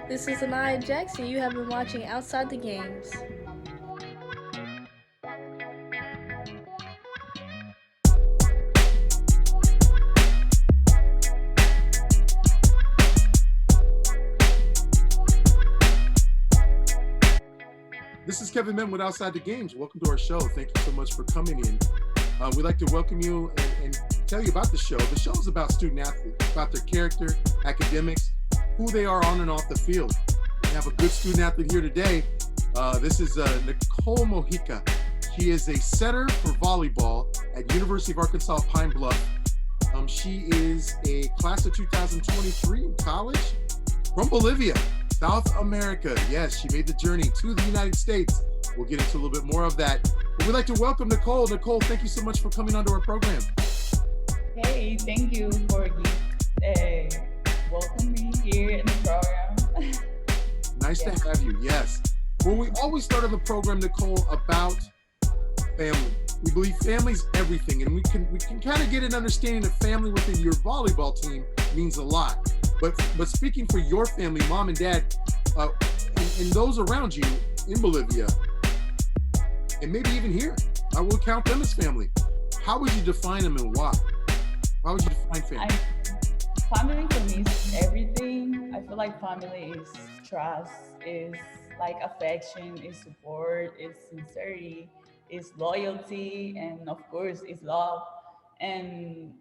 This is Anaya Jackson. You have been watching Outside the Games. This is Kevin Min with Outside the Games. Welcome to our show. Thank you so much for coming in. We'd like to welcome you and tell you about the show. The show is about student athletes, about their character, academics, who they are on and off the field. We have a good student athlete here today. This is Nikole Mojica. She is a setter for volleyball at University of Arkansas Pine Bluff. She is a class of 2023 in college from Bolivia, South America. Yes, she made the journey to the United States. We'll get into a little bit more of that. But we'd like to welcome Nikole. Nikole, thank you so much for coming onto our program. Hey, thank you for welcoming me here in the program. Nice to have you, yes. Well, we always start on the program, Nikole, about family. We believe family's everything, and we can kind of get an understanding of family within your volleyball team means a lot. But speaking for your family, mom and dad, and those around you in Bolivia, and maybe even here, I will count them as family. How would you define them and why? How would you define family? Family for me is everything. I feel like family is trust, is like affection, is support, is sincerity, is loyalty, and of course, is love. And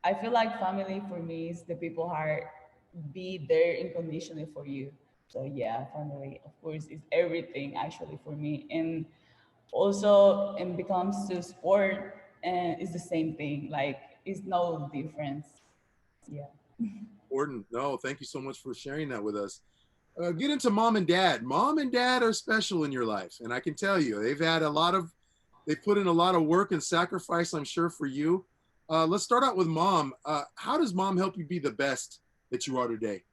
I feel like family for me is the people who are be there unconditionally for you. So yeah, family, of course, is everything actually for me. And also, and becomes to sport, and it's the same thing. Like, it's no difference. Yeah. Gordon, no, thank you so much for sharing that with us. Get into mom and dad. Mom and dad are special in your life, and I can tell you, they've put in a lot of work and sacrifice, I'm sure, for you. Let's start out with mom. How does mom help you be the best that you are today?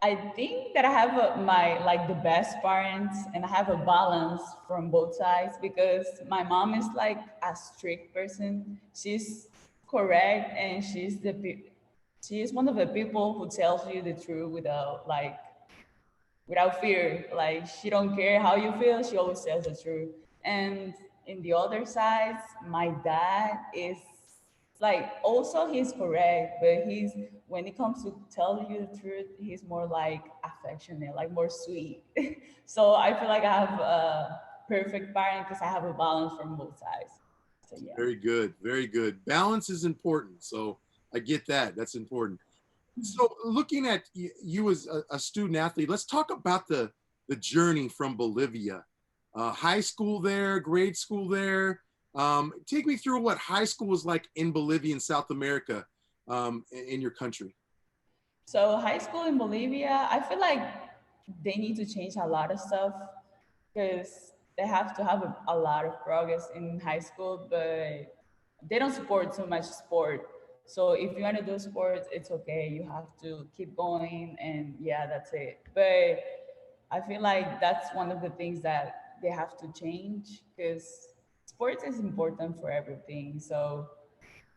I think that I have my like the best parents, and I have a balance from both sides because my mom is like a strict person. She's correct, and she is one of the people who tells you the truth without fear. Like, she don't care how you feel, she always tells the truth. And in the other side, my dad is like, also he's correct, but he's, when it comes to telling you the truth, he's more like affectionate, like more sweet. So I feel like I have a perfect parent because I have a balance from both sides. So yeah. Very good, very good. Balance is important, so I get that. That's important. So looking at you as a student athlete, let's talk about the journey from Bolivia. High school there, grade school there. Take me through what high school was like in Bolivia and South America, in your country. So high school in Bolivia, I feel like they need to change a lot of stuff because they have to have a lot of progress in high school, but they don't support so much sport. So if you want to do sports, it's okay. You have to keep going, and yeah, that's it. But I feel like that's one of the things that they have to change because sports is important for everything. So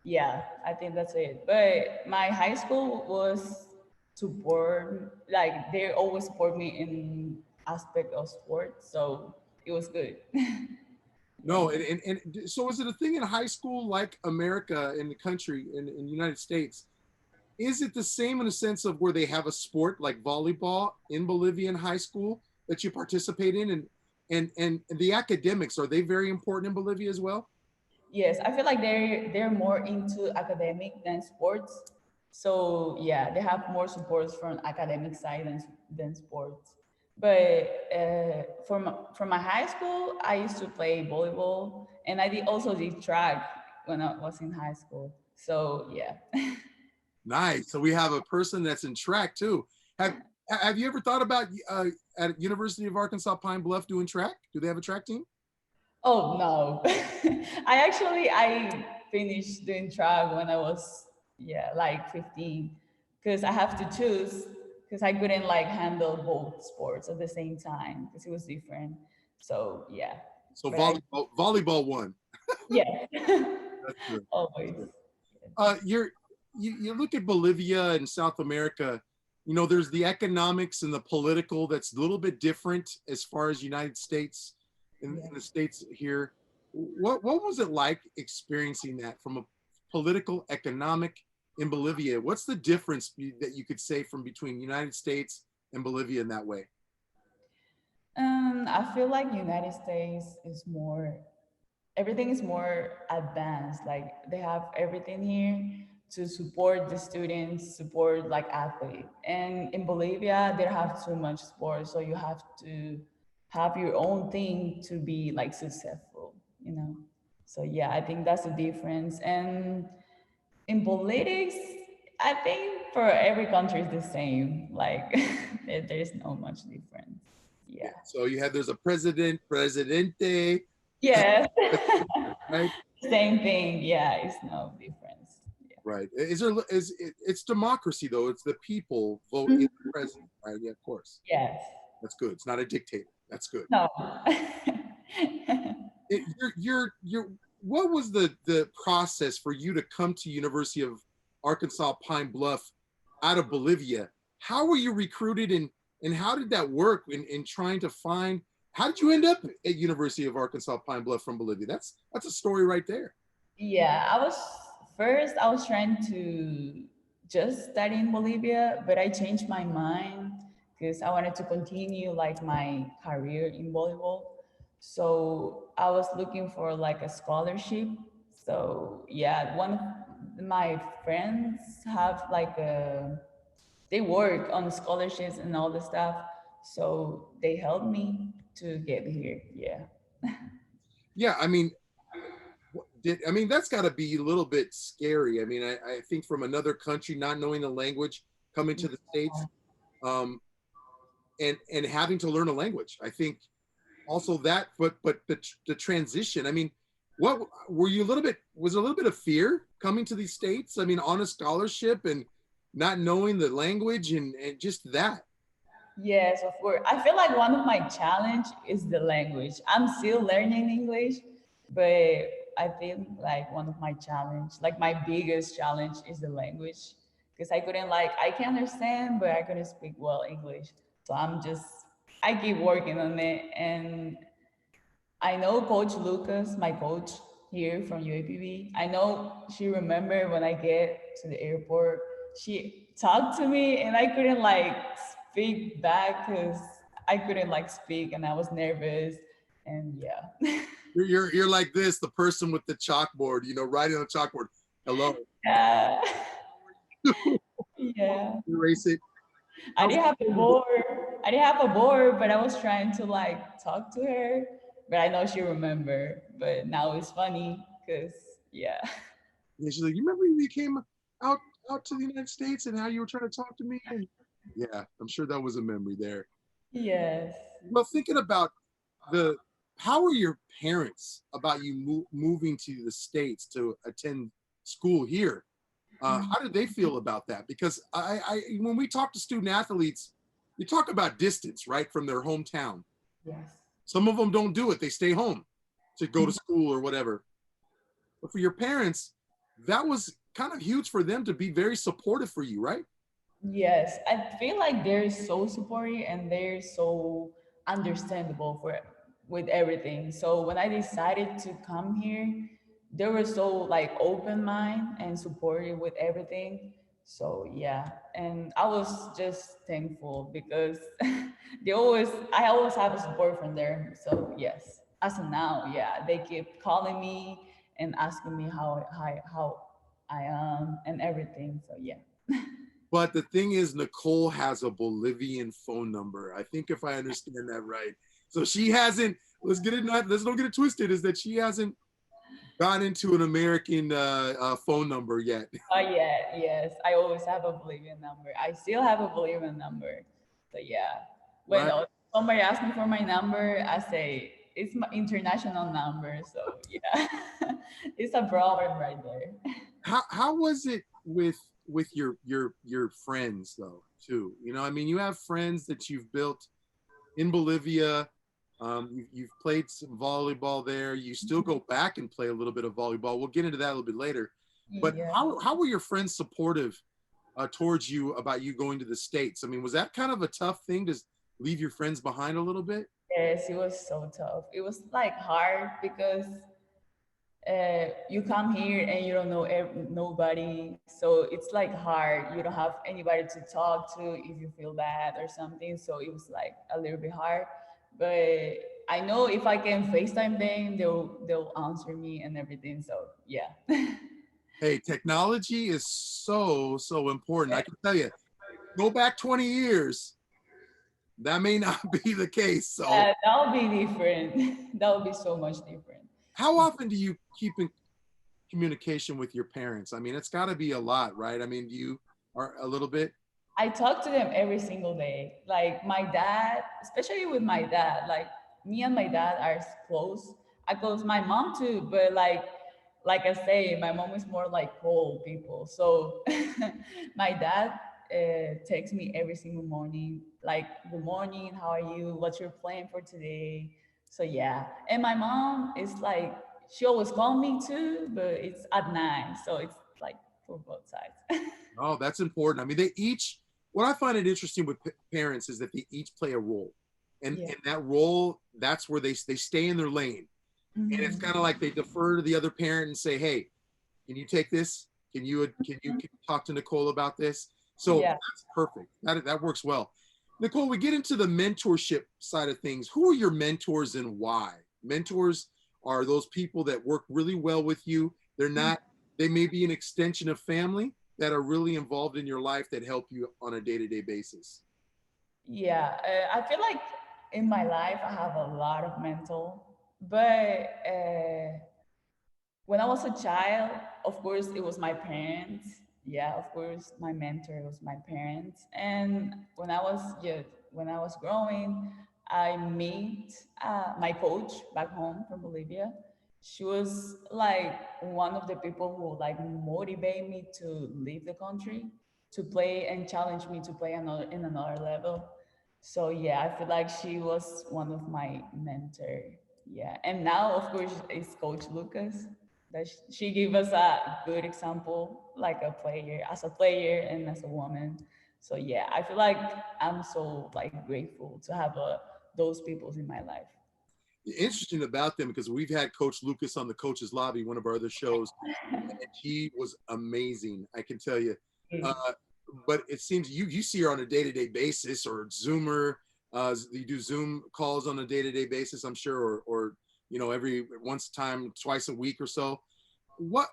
yeah, I think that's it. But my high school was support, like they always support me in aspect of sports, so it was good. Yeah. No, and so is it a thing in high school like America in the country in the United States? Is it the same in a sense of where they have a sport like volleyball in Bolivian high school that you participate in, and the academics, are they very important in Bolivia as well? Yes, I feel like they're more into academic than sports. So yeah, they have more supports from academic side than sports. But from my high school, I used to play volleyball, and I did track when I was in high school. So yeah. Nice. So we have a person that's in track too. Have you ever thought about at University of Arkansas Pine Bluff doing track? Do they have a track team? Oh no. I finished doing track when I was, yeah, like 15, because I have to choose because I couldn't like handle both sports at the same time because it was different. So yeah. So But I, volleyball won. yeah. That's good. That's Always. good. You look at Bolivia and South America. you know, there's the economics and the political that's a little bit different as far as United States in the States here. What was it like experiencing that from a political, economic in Bolivia? What's the difference that you could say from between United States and Bolivia in that way? I feel like United States is more, everything is more advanced. Like they have everything here to support the students, support like athletes. And in Bolivia, they have too much sport, so you have to have your own thing to be like successful, you know. So yeah, I think that's the difference. And in politics, I think for every country is the same. Like there's no much difference. Yeah. Yeah. So you have there's a president, presidente, Yes. right? Same thing. Yeah, it's no difference. Yeah. Right. It's democracy though? It's the people vote in Mhm. the president, right? Yeah, of course. Yes. That's good. It's not a dictator. That's good. No. You're what was the process for you to come to University of Arkansas Pine Bluff out of Bolivia? How were you recruited and how did that work in trying to find how did you end up at University of Arkansas Pine Bluff from Bolivia? That's a story right there. Yeah, I was trying to just study in Bolivia, but I changed my mind because I wanted to continue like my career in volleyball. So I was looking for like a scholarship. So yeah, one of my friends have like a, they work on scholarships and all the stuff. So they helped me to get here. Yeah. Yeah, I mean, I mean that's got to be a little bit scary. I mean, I think from another country, not knowing the language, coming to the States, um, and having to learn a language. I think also that, but the transition. I mean, what were you a little bit? Was there a little bit of fear coming to these States? I mean, on a scholarship and not knowing the language and just that. Yes, of course. I feel like one of my challenge is the language. I'm still learning English, but I feel like one of my challenge, like my biggest challenge is the language because I couldn't like I can understand, but I couldn't speak well English. So I keep working on it, and I know Coach Lucas, my coach here from UAPB. I know she remembered when I get to the airport, she talked to me and I couldn't like speak back because I couldn't like speak and I was nervous. And yeah. You're like this, the person with the chalkboard, you know, writing on the chalkboard. Hello. Yeah. Yeah. Erase it. I didn't have a board. I didn't have a board, but I was trying to like talk to her. But I know she remembered. But now it's funny because yeah. And she's like, you remember when you came out to the United States and how you were trying to talk to me? And yeah, I'm sure that was a memory there. Yes. Well, thinking about how are your parents about you moving to the States to attend school here? How did they feel about that? Because when we talk to student athletes, you talk about distance, right, from their hometown. Yes. Some of them don't do it; they stay home to go to school or whatever. But for your parents, that was kind of huge for them to be very supportive for you, right? Yes, I feel like they're so supportive and they're so understandable for with everything. So when I decided to come here, they were so like open mind and supportive with everything. So yeah, and I was just thankful because I always have a support from them. So yes, as of now, yeah, they keep calling me and asking me how I am and everything. So yeah. But the thing is, Nikole has a Bolivian phone number. I think if I understand that right. So she hasn't, let's don't get it twisted, is that she hasn't gone into an American phone number yet. Oh yeah, yes. I always have a Bolivian number. I still have a Bolivian number. So yeah. When Right? somebody asks me for my number, I say it's my international number. So yeah. It's a problem right there. How was it with your friends though too? You know, I mean, you have friends that you've built in Bolivia. You've played some volleyball there. You still go back and play a little bit of volleyball. We'll get into that a little bit later. But Yeah. how were your friends supportive towards you about you going to the States. I mean, was that kind of a tough thing to leave your friends behind a little bit? Yes, it was so tough. It was like hard because you come here and you don't know nobody, so it's like hard. You don't have anybody to talk to if you feel bad or something. So it was like a little bit hard, but I know if I can FaceTime them, they'll answer me and everything. So yeah. Hey, technology is so important. I can tell you, go back 20 years, that may not be the case. So, That would be different. That would be so much different. how often do you keep in communication with your parents? I mean, it's got to be a lot, right? I mean, do you are a little bit? I talk to them every single day. Like my dad, especially with my dad, like me and my dad are close. I close my mom too, but like I say, my mom is more like cold people. So my dad texts me every single morning, like good morning, how are you? What's your plan for today? So yeah. And my mom is like she always call me too, but it's at night. So it's like for both sides. Oh, that's important. I mean, they each, what I find it interesting with parents is that they each play a role. Yeah. And that role, that's where they stay in their lane. And it's kind of Mhm. like they defer to the other parent and say, hey, can you take this? Can you talk to Nikole about this? So Yeah. that's perfect. That works well. Nikole, we get into the mentorship side of things. Who are your mentors and why? Mentors are those people that work really well with you. They're not, they may be an extension of family that are really involved in your life that help you on a day-to-day basis. Yeah, I feel like in my life I have a lot of mental, but when I was a child, of course, it was my parents. Yeah, of course, my mentor was my parents. And when I was growing, I met my coach back home from Bolivia. She was like one of the people who like motivate me to leave the country, to play and challenge me to play another level. So yeah, I feel like she was one of my mentor. Yeah, and now of course it's Coach Lucas. That she gave us a good example, like a player, as a player and as a woman. So yeah, I feel like I'm so like grateful to have those people in my life. Interesting about them because we've had Coach Lucas on the Coach's Lobby, one of our other shows, and he was amazing. I can tell you. Uh, but it seems you see her on a day-to-day basis, or Zoomer. You do Zoom calls on a day-to-day basis, I'm sure, or every once time, twice a week or so. What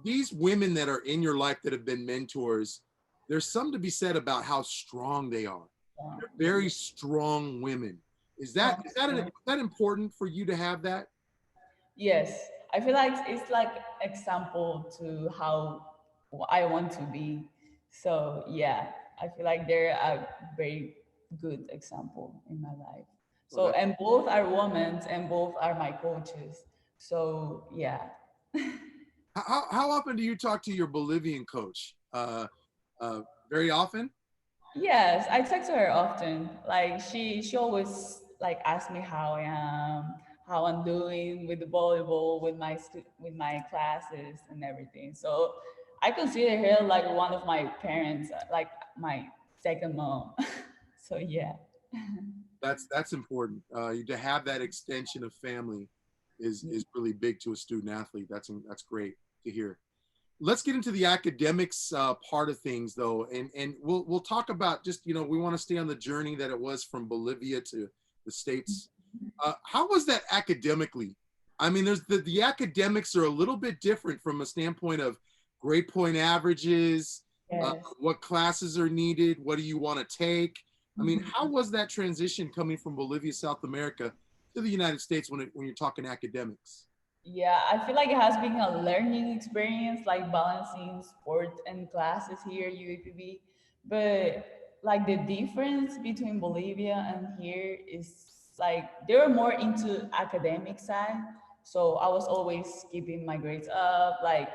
these women that are in your life that have been mentors, there's something to be said about how strong they are. They're very strong women. Is that important for you to have that? Yes, I feel like it's like example to how I want to be. So yeah, I feel like they're a very good example in my life. Oh, So and both are women and both are my coaches. So yeah. how often do you talk to your Bolivian coach? Very often. Yes, I talk to her often. Like she always like asks me how I am, how I'm doing with the volleyball, with with my classes and everything. So I consider her like one of my parents, like my second mom. So yeah. That's important. To have that extension of family is really big to a student athlete. That's great to hear. Let's get into the academics part of things though, and we'll talk about just we want to stay on the journey that it was from Bolivia to the States. How was that academically? I mean, there's the academics are a little bit different from a standpoint of grade point averages, Yes. what classes are needed, what do you want to take? I mean, Mhm. how was that transition coming from Bolivia, South America, to the United States when you're talking academics? Yeah, I feel like it has been a learning experience, like balancing sport and classes here at UAPB. But like the difference between Bolivia and here is like they were more into academic side. So I was always keeping my grades up, like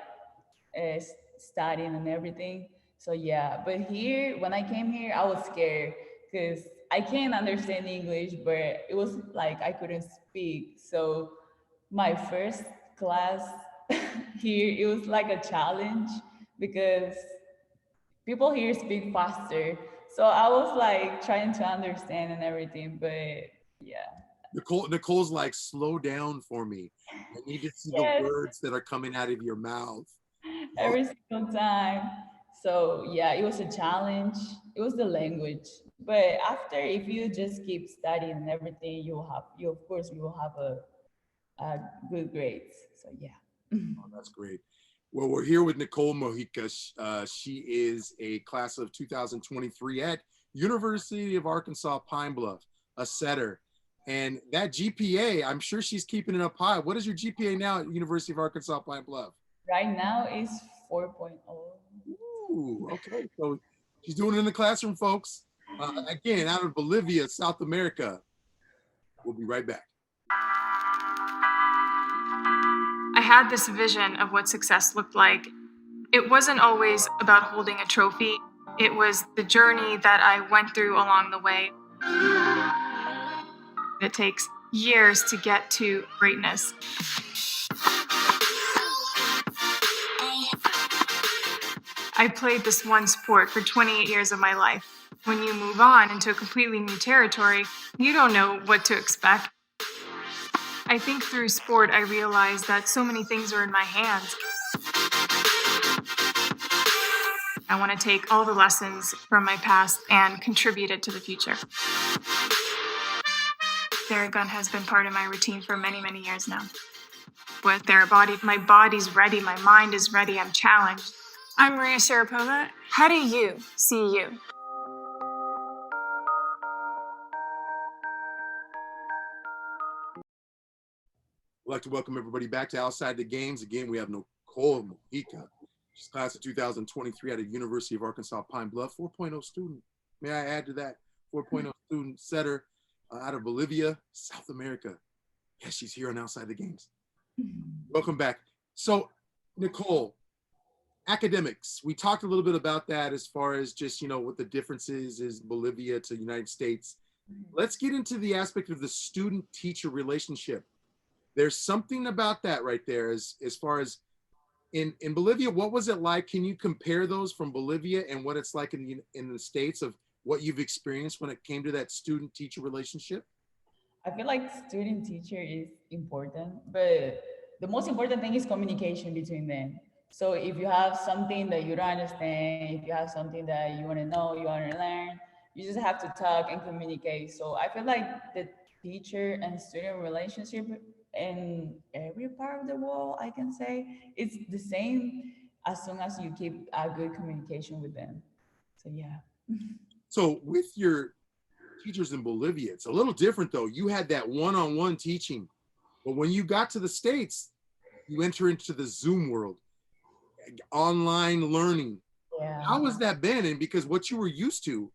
studying and everything. So yeah, but here when I came here, I was scared because I can't understand English, but it was like I couldn't speak. So my first class here, it was like a challenge because people here speak faster. So I was like trying to understand and everything, but yeah. Nicole's like, slow down for me. I need to see the Yes, words that are coming out of your mouth. Oh, every single time. So yeah, it was a challenge. It was the language. But after, if you just keep studying and everything, you of course you will have a good grades. So yeah. that's great. Well, we're here with Nikole Mojica. She is a class of 2023 at University of Arkansas Pine Bluff, a setter. And that GPA, I'm sure she's keeping it up high. What is your GPA now at University of Arkansas Pine Bluff? Right now is 4.0. Ooh, okay. So she's doing it in the classroom, folks. Again, out of Bolivia, South America. We'll be right back. I had this vision of what success looked like. It wasn't always about holding a trophy, it was the journey that I went through along the way. It takes years to get to greatness. I played this one sport for 28 years of my life. When you move on into a completely new territory, you don't know what to expect. I think through sport, I realized that so many things are in my hands. I want to take all the lessons from my past and contribute it to the future. Theragun has been part of my routine for many, many years now. With Therabody, my body's ready, my mind is ready, I'm challenged. I'm Maria Sharapova. How do you see you? I'd like to welcome everybody back to Outside the Games. Again, we have Nikole Mojica. She's class of 2023 out of University of Arkansas Pine Bluff, 4.0 student. May I add to that? 4.0 student setter out of Bolivia, South America. Yes, she's here on Outside the Games. Welcome back. So, Nikole, academics. We talked a little bit about that as far as just, what the differences is Bolivia to the United States. Let's get into the aspect of the student-teacher relationship. There's something about that right there as far as in Bolivia, what was it like? Can you compare those from Bolivia and what it's like in the States of what you've experienced when it came to that student-teacher relationship? I feel like student teacher is important, but the most important thing is communication between them. So if you have something that you don't understand, if you have something that you want to know, you want to learn, you just have to talk and communicate. So I feel like the teacher and student relationship in every part of the world, I can say, it's the same as long as you keep a good communication with them. So yeah. So with your teachers in Bolivia, it's a little different though. You had that one-on-one teaching, but when you got to the States, you enter into the Zoom world, online learning. Yeah. How has that been? And because what you were used to,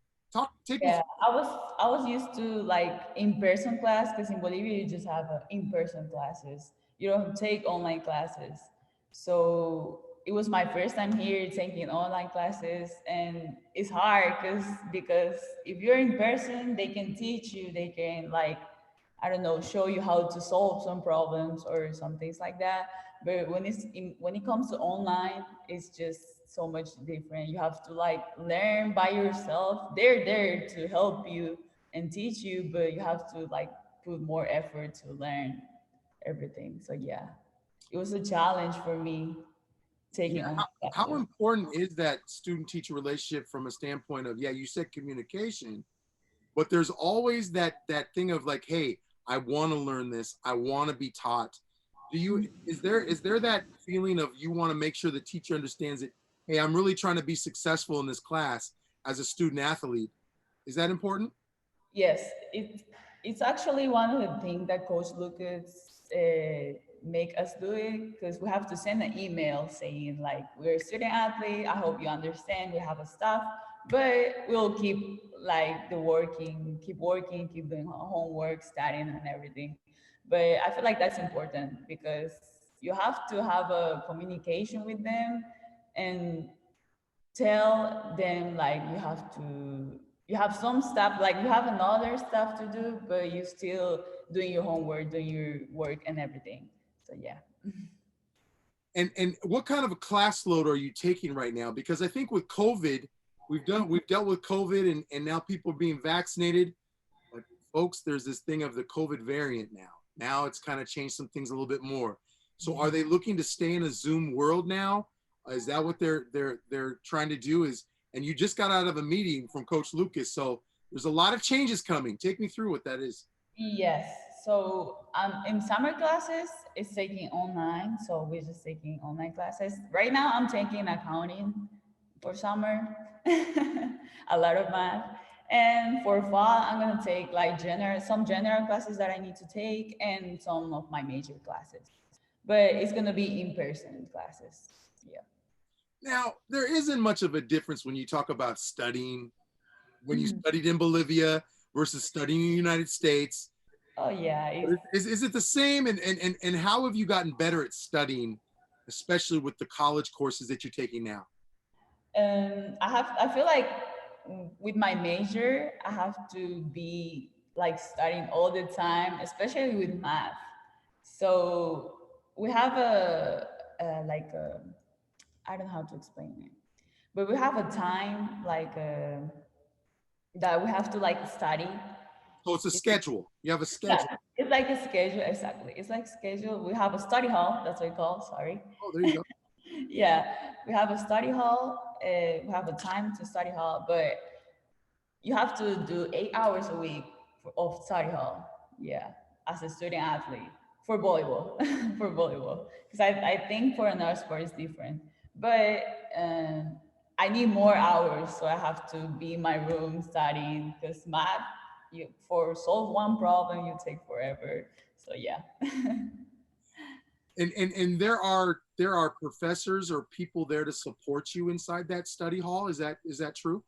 take me. Yeah, I was used to like in-person class because in Bolivia you just have in-person classes. You don't take online classes. So it was my first time here taking online classes, and it's hard because if you're in person, they can teach you, they can like, I don't know, show you how to solve some problems or some things like that. But when it comes to online, it's just so much different. You have to like learn by yourself. They're there to help you and teach you, but you have to like put more effort to learn everything. So yeah, it was a challenge for me Yeah, taking online how classes. important is that student-teacher relationship from a standpoint of, yeah, you said communication, but there's always that thing of like, hey, I want to learn this, I want to be taught. Is there that feeling of you want to make sure the teacher understands it? Hey, I'm really trying to be successful in this class as a student athlete. Is that important? Yes, it's actually one of the things that Coach Lucas make us do it because we have to send an email saying like we're a student athlete. I hope you understand. We have a staff, but we'll keep like keep working, keep doing homework, studying, and everything. But I feel like that's important because you have to have a communication with them and tell them like you have some stuff like you have another stuff to do, but you still doing your homework, doing your work and everything. So yeah. And what kind of a class load are you taking right now? Because I think with COVID, we've dealt with COVID, and now people are being vaccinated. But folks, there's this thing of the COVID variant now. Now it's kind of changed some things a little bit more. So are they looking to stay in a Zoom world now? Is that what they're trying to do? And you just got out of a meeting from Coach Lucas, so there's a lot of changes coming. Take me through what that is. Yes. So in summer classes, it's taking online. So we're just taking online classes. Right now, I'm taking accounting for summer, a lot of math. And for fall, I'm gonna take like some general classes that I need to take and some of my major classes. But it's gonna be in person classes. Yeah. Now, there isn't much of a difference when you talk about studying, when you Mhm. studied in Bolivia versus studying in the United States. Oh yeah. Is it the same? And how have you gotten better at studying, especially with the college courses that you're taking now? I feel like with my major, I have to be like studying all the time, especially with math. So we have a I don't know how to explain it, but we have a time that we have to like study. So it's a It's, schedule. You have a yeah, schedule. it's like a schedule exactly. It's like schedule. We have a study hall. That's what we call. Sorry. Oh, there you go. Yeah, we have a study hall. We have a time to study hall, but you have to do 8 hours a week of study hall. Yeah, as a student athlete for volleyball, for volleyball. Because I think for another sport is different, but I need more hours, so I have to be in my room studying. Because math, you for solve one problem, you take forever. So yeah. And there are professors or people there to support you inside that study hall. Is that true?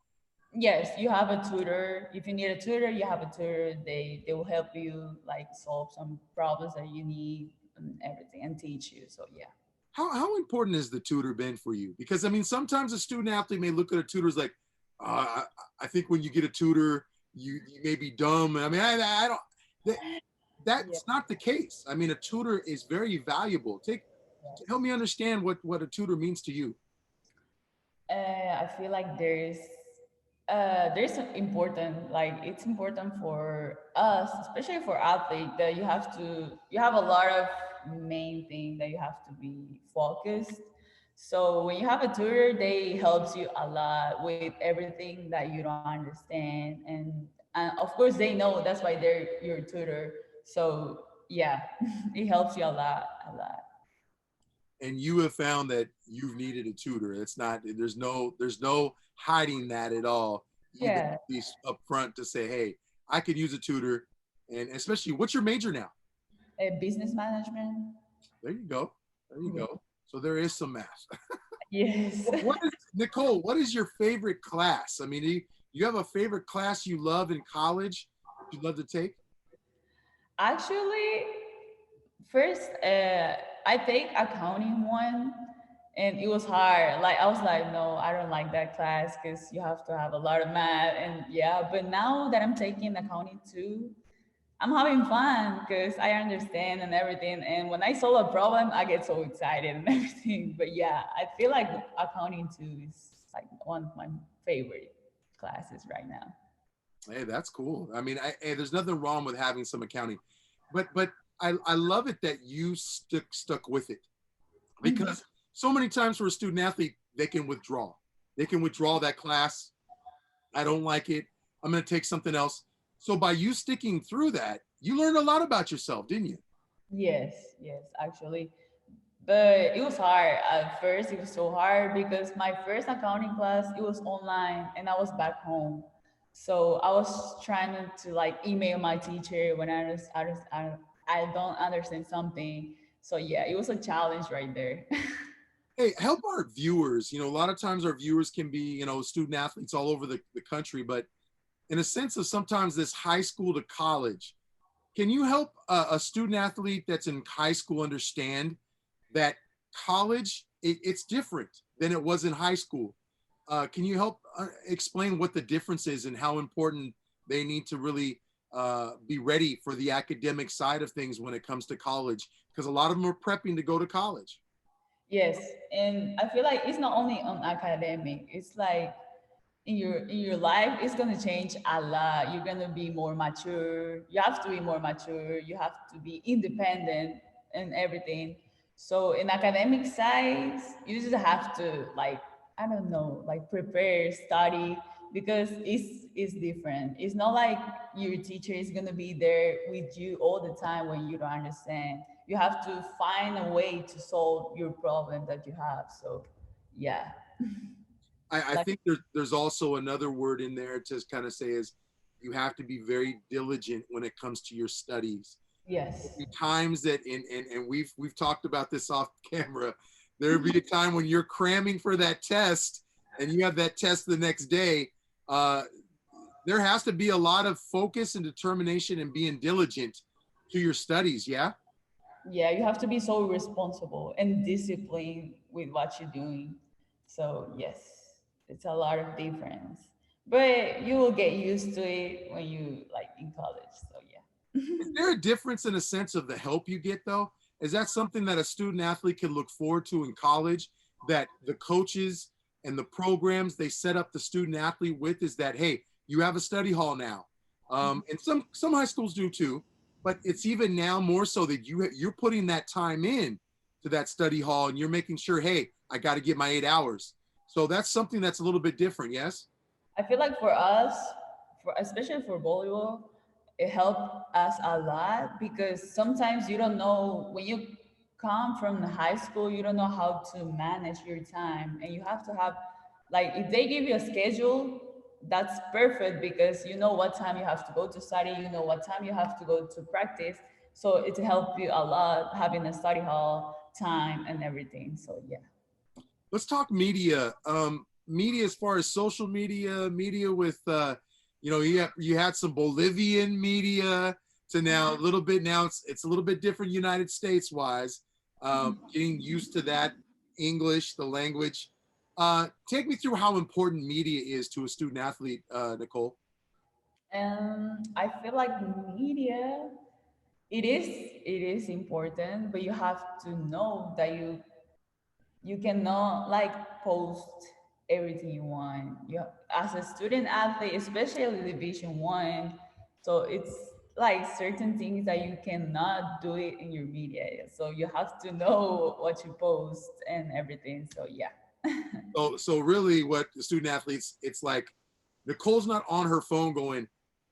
Yes, you have a tutor. If you need a tutor, you have a tutor. They will help you like solve some problems that you need and everything and teach you. So yeah. How important has the tutor been for you? Because I mean, sometimes a student athlete may look at a tutor as like, I think when you get a tutor, you may be dumb. I mean, I don't. That, Yeah. that's not the case. I mean, a tutor is very valuable. Help me understand what a tutor means to you. I feel like there's important like it's important for us, especially for athletes, that you have a lot of main thing that you have to be focused. So when you have a tutor, they helps you a lot with everything that you don't understand, and of course they know that's why they're your tutor. So yeah, it helps you a lot, a lot. And you have found that you've needed a tutor. It's not. There's no hiding that at all. You've been Yeah, at least upfront to say, hey, I could use a tutor. And especially, what's your major now? business management. There you go. There you Yeah. go. So there is some math. Yes. What is Nikole? What is your favorite class? I mean, do you have a favorite class you love in college that you'd love to take? Actually, first, I take accounting one, and it was hard. Like I was like, no, I don't like that class because you have to have a lot of math, and yeah. But now that I'm taking accounting too, I'm having fun because I understand and everything. And when I solve a problem, I get so excited and everything. But yeah, I feel like accounting too is like one of my favorite classes right now. Hey, that's cool. I mean, hey, there's nothing wrong with having some accounting, but I love it that you stuck with it, Mhm. because so many times for a student athlete, they can withdraw. They can withdraw that class. I don't like it. I'm going to take something else. So by you sticking through that, you learned a lot about yourself, didn't you? Yes, yes, actually. But it was hard at first. It was so hard because my first accounting class it was online and I was back home. So I was trying to like email my teacher when I don't understand something. So yeah, it was a challenge right there. Hey, help our viewers. A lot of times our viewers can be, student athletes all over the country, but in a sense of sometimes this high school to college, can you help a student athlete that's in high school understand that college, it's different than it was in high school? Can you help explain what the difference is and how important they need to really be ready for the academic side of things when it comes to college? Because a lot of them are prepping to go to college. Yes, and I feel like it's not only on academic. It's like in your life, it's gonna change a lot. You're gonna be more mature. You have to be more mature. You have to be independent and everything. So in academic side, you just have to like, I don't know, like prepare, study, because it's different. It's not like your teacher is gonna be there with you all the time when you don't understand. You have to find a way to solve your problem that you have. So yeah. I Like think there's also another word in there to kind of say is you have to be very diligent when it comes to your studies. yes. There'll be times that and we've talked about this off camera. There'll be a time when you're cramming for that test and you have that test the next day. Uh, there has to be a lot of focus and determination and being diligent to your studies. Yeah. Yeah, you have to be so responsible and disciplined with what you're doing. So yes, it's a lot of difference. But you will get used to it when you like in college. So yeah. Is there a difference in a sense of the help you get though? Is that something that a student athlete can look forward to in college? That the coaches and the programs they set up the student athlete with is that, hey, you have a study hall now, and some high schools do too, but it's even now more so that you're putting that time in to that study hall and you're making sure, hey, I got to get my 8 hours. So that's something that's a little bit different. Yes. I feel like for us, for especially for volleyball, it helped us a lot because sometimes you don't know when you come from the high school, you don't know how to manage your time, and you have to have like if they give you a schedule, that's perfect because you know what time you have to go to study, you know what time you have to go to practice. So it helped you a lot having a study hall time and everything. So yeah. Let's talk media. Media as far as social media, media with you had some Bolivian media to now a little bit now it's a little bit different United States wise. Getting used to that English, the language. Take me through how important media is to a student athlete, Nikole. I feel like media, it is important, but you have to know that you cannot like post everything you want. You as a student athlete, especially Division 1, so it's like certain things that you cannot do it in your media. So you have to know what you post and everything. So yeah. So really, what the student athletes, it's like Nicole's not on her phone going,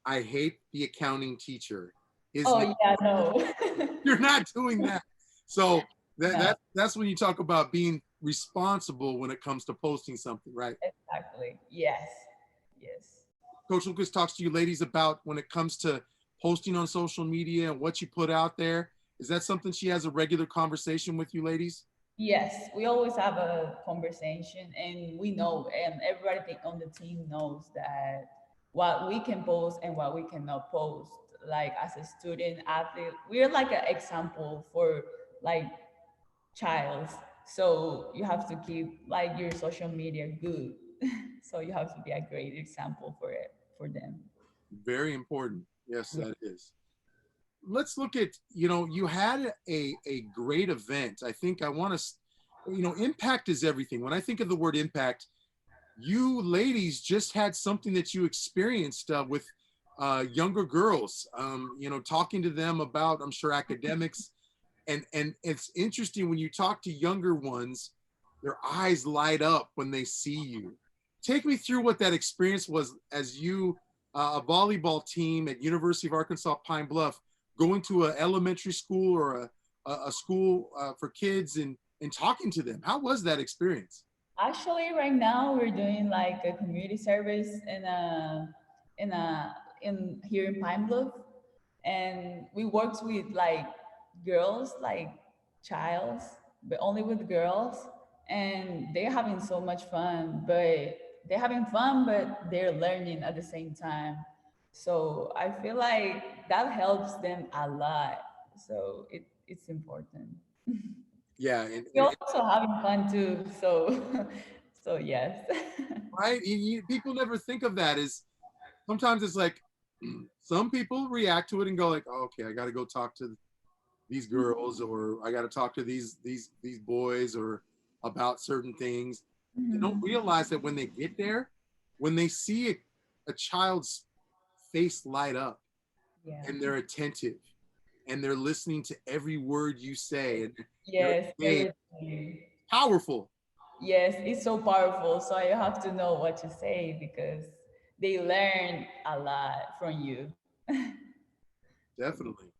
"I hate the accounting teacher." Is Oh yeah, Nicole? no. You're not doing that. So No, that's when you talk about being responsible when it comes to posting something, right? exactly. Yes. Yes. Coach Lucas talks to you ladies about when it comes to posting on social media and what you put out there. Is that something she has a regular conversation with you ladies? Yes, we always have a conversation, and we know, and everybody on the team knows that what we can post and what we cannot post. Like as a student athlete, we're like an example for like child. So you have to keep like your social media good. So you have to be a great example for it for them. Very important. Yes, Yeah. that is. Let's look at, you had a great event. I think I want to, impact is everything. When I think of the word impact, you ladies just had something that you experienced with younger girls, talking to them about, I'm sure, academics. And it's interesting when you talk to younger ones, their eyes light up when they see you. Take me through what that experience was as you, a volleyball team at University of Arkansas Pine Bluff, going to an elementary school or a school for kids and talking to them. How was that experience? Actually, right now we're doing like a community service in here in Pine Bluff, and we worked with like girls, like childs, but only with girls, and they're having so much fun. But they're having fun, but they're learning at the same time. So I feel like that helps them a lot. So it's important. Yeah, and, We're and also having fun too. So, so yes. right, people never think of that as sometimes it's like some people react to it and go like, oh, okay, I got to go talk to these girls or I got to talk to these boys or about certain things. They don't Mhm. realize that when they get there, when they see a child's face light up Yeah. and they're attentive and they're listening to every word you say and Yes, they're everything. powerful. Yes, it's so powerful. So you have to know what to say because they learn a lot from you. Definitely.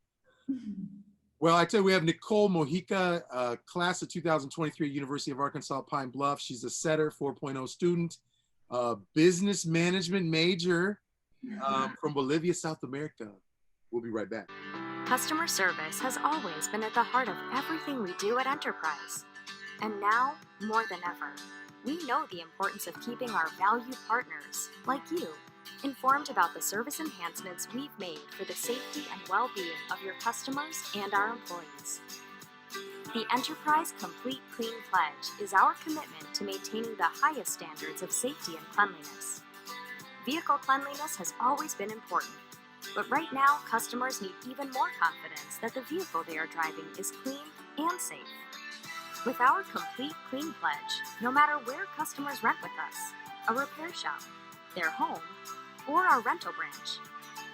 Well, I tell you, we have Nikole Mojica, class of 2023 at University of Arkansas Pine Bluff. She's a setter, 4.0 student, business management major from Bolivia, South America. We'll be right back. Customer service has always been at the heart of everything we do at Enterprise. And now, more than ever, we know the importance of keeping our valued partners, like you, informed about the service enhancements we've made for the safety and well-being of your customers and our employees. The Enterprise Complete Clean Pledge is our commitment to maintaining the highest standards of safety and cleanliness. Vehicle cleanliness has always been important, but right now, customers need even more confidence that the vehicle they are driving is clean and safe. With our Complete Clean Pledge, no matter where customers rent with us, a repair shop, their home, or our rental branch,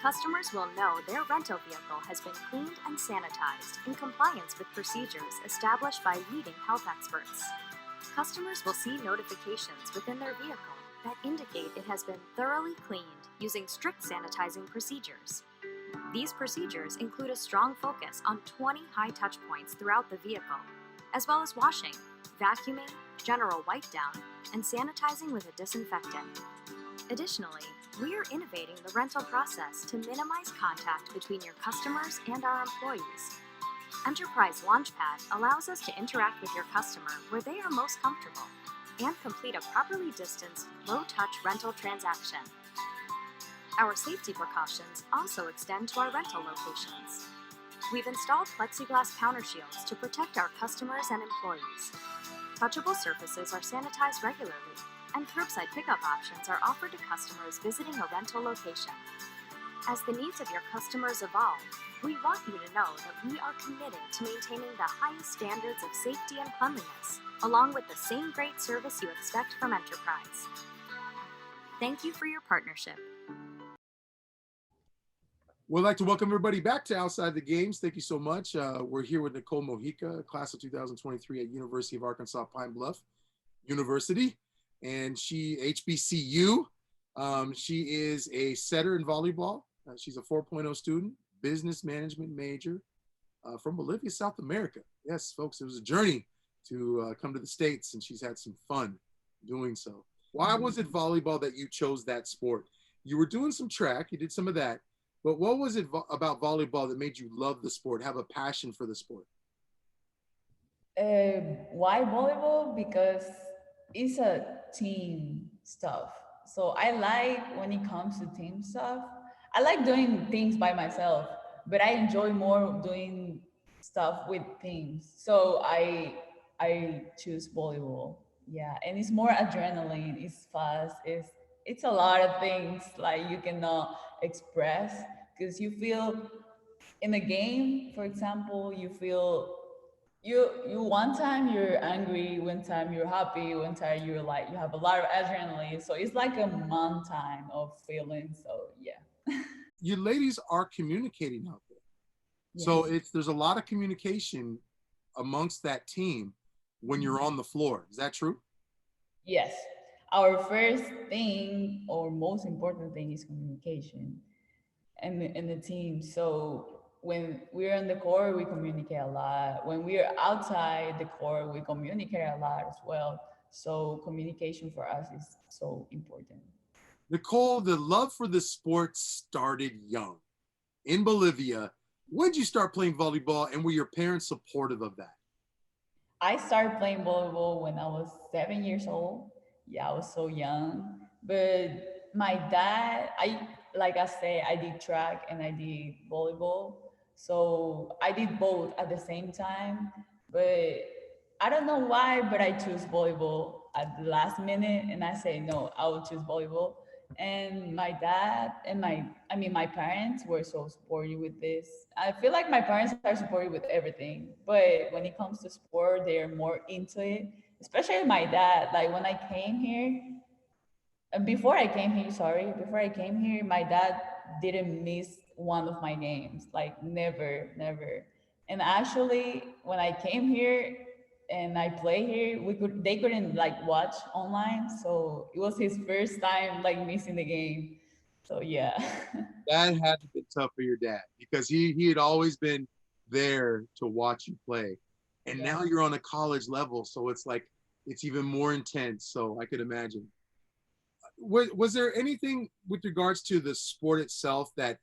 customers will know their rental vehicle has been cleaned and sanitized in compliance with procedures established by leading health experts. Customers will see notifications within their vehicle that indicate it has been thoroughly cleaned using strict sanitizing procedures. These procedures include a strong focus on 20 high touch points throughout the vehicle, as well as washing, vacuuming, general wipe down, and sanitizing with a disinfectant. Additionally, we are innovating the rental process to minimize contact between your customers and our employees. Enterprise Launchpad allows us to interact with your customer where they are most comfortable and complete a properly distanced, low-touch rental transaction. Our safety precautions also extend to our rental locations. We've installed plexiglass counter shields to protect our customers and employees. Touchable surfaces are sanitized regularly, and curbside pickup options are offered to customers visiting a rental location. As the needs of your customers evolve, we want you to know that we are committed to maintaining the highest standards of safety and cleanliness, along with the same great service you expect from Enterprise. Thank you for your partnership. We'd like to welcome everybody back to Outside the Games. Thank you so much. We're here with Nikole Mojica, class of 2023 at University of Arkansas Pine Bluff University, and she HBCU. She is a setter in volleyball. She's a 4.0 student, business management major from Bolivia, South America. Yes, folks, it was a journey to come to the States, and she's had some fun doing so. Why was it volleyball that you chose that sport? You were doing some track, you did some of that, but what was it about volleyball that made you love the sport, have a passion for the sport? Why volleyball? Because it's a team stuff. So I like when it comes to team stuff. I like doing things by myself, but I enjoy more doing stuff with teams. So I choose volleyball. Yeah, and it's more adrenaline. It's fast. It's a lot of things like you cannot express because you feel in a game, for example, you feel you one time you're angry, one time you're happy, one time you're like you have a lot of adrenaline. So it's like a month time of feelings. So yeah. You ladies are communicating out there. Yes. So there's a lot of communication amongst that team when you're on the floor. Is that true? Yes. Our first thing or most important thing is communication and the team. So when we're on the court, we communicate a lot. When we're outside the court, we communicate a lot as well. So communication for us is so important. Nikole, the love for the sport started young. In Bolivia, when did you start playing volleyball and were your parents supportive of that? I started playing volleyball when I was 7 years old. Yeah, I was so young. But my dad, like I said, I did track and I did volleyball. So I did both at the same time. But I don't know why, but I chose volleyball at the last minute and I say no, I will choose volleyball. And my dad and my parents were so supportive with this. I feel like my parents are supportive with everything, but when it comes to sport, they are more into it. Especially my dad. Like when I came here, And before I came here, my dad didn't miss one of my games, like never, never. And actually, when I came here and I play here, they couldn't like watch online, so it was his first time like missing the game. So yeah. That had to be tough for your dad because he had always been there to watch you play. And Yeah. now you're on a college level, so it's like it's even more intense. So I could imagine. Was there anything with regards to the sport itself that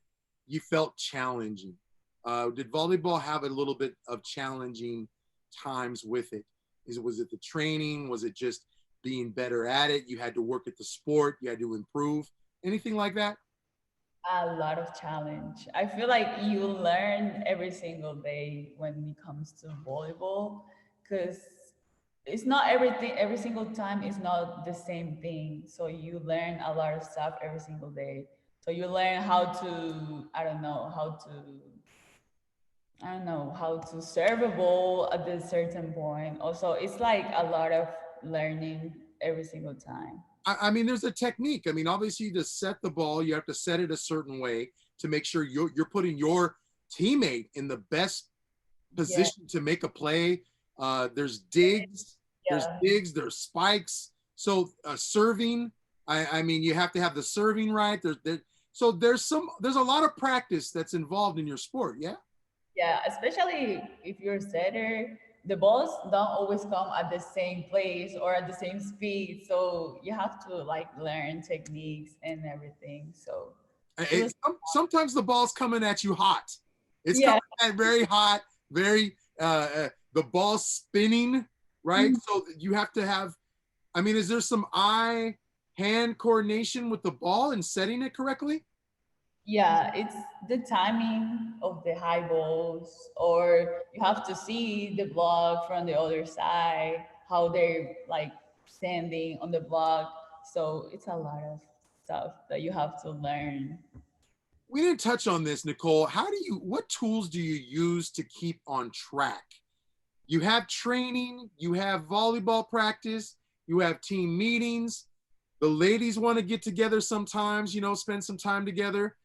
you felt challenging? Did volleyball have a little bit of challenging times with it? Was it the training? Was it just being better at it? You had to work at the sport. You had to improve. Anything like that? A lot of challenge. I feel like you learn every single day when it comes to volleyball, because it's not everything every single time is not the same thing. So you learn a lot of stuff every single day. So you learn how to, I don't know, how to serve a ball at a certain point. Also, it's like a lot of learning every single time. I mean, there's a technique. I mean, obviously, to set the ball, you have to set it a certain way to make sure you're putting your teammate in the best Yeah, position to make a play. There's yeah. digs, there's spikes. So serving, I mean, you have to have the serving right. So there's a lot of practice that's involved in your sport. Yeah. Yeah, especially if you're a setter, the balls don't always come at the same place or at the same speed. So you have to like learn techniques and everything. So it was, Sometimes the ball's coming at you hot. It's yeah. coming at very hot, very the ball's spinning, right? Mhm. So you have to have. I mean, is there some eye hand coordination with the ball and setting it correctly? Yeah, it's the timing of the high balls, or you have to see the block from the other side, how they're like standing on the block. So it's a lot of stuff that you have to learn. We didn't touch on this, Nikole. What tools do you use to keep on track? You have training, you have volleyball practice, you have team meetings. The ladies want to get together sometimes, spend some time together,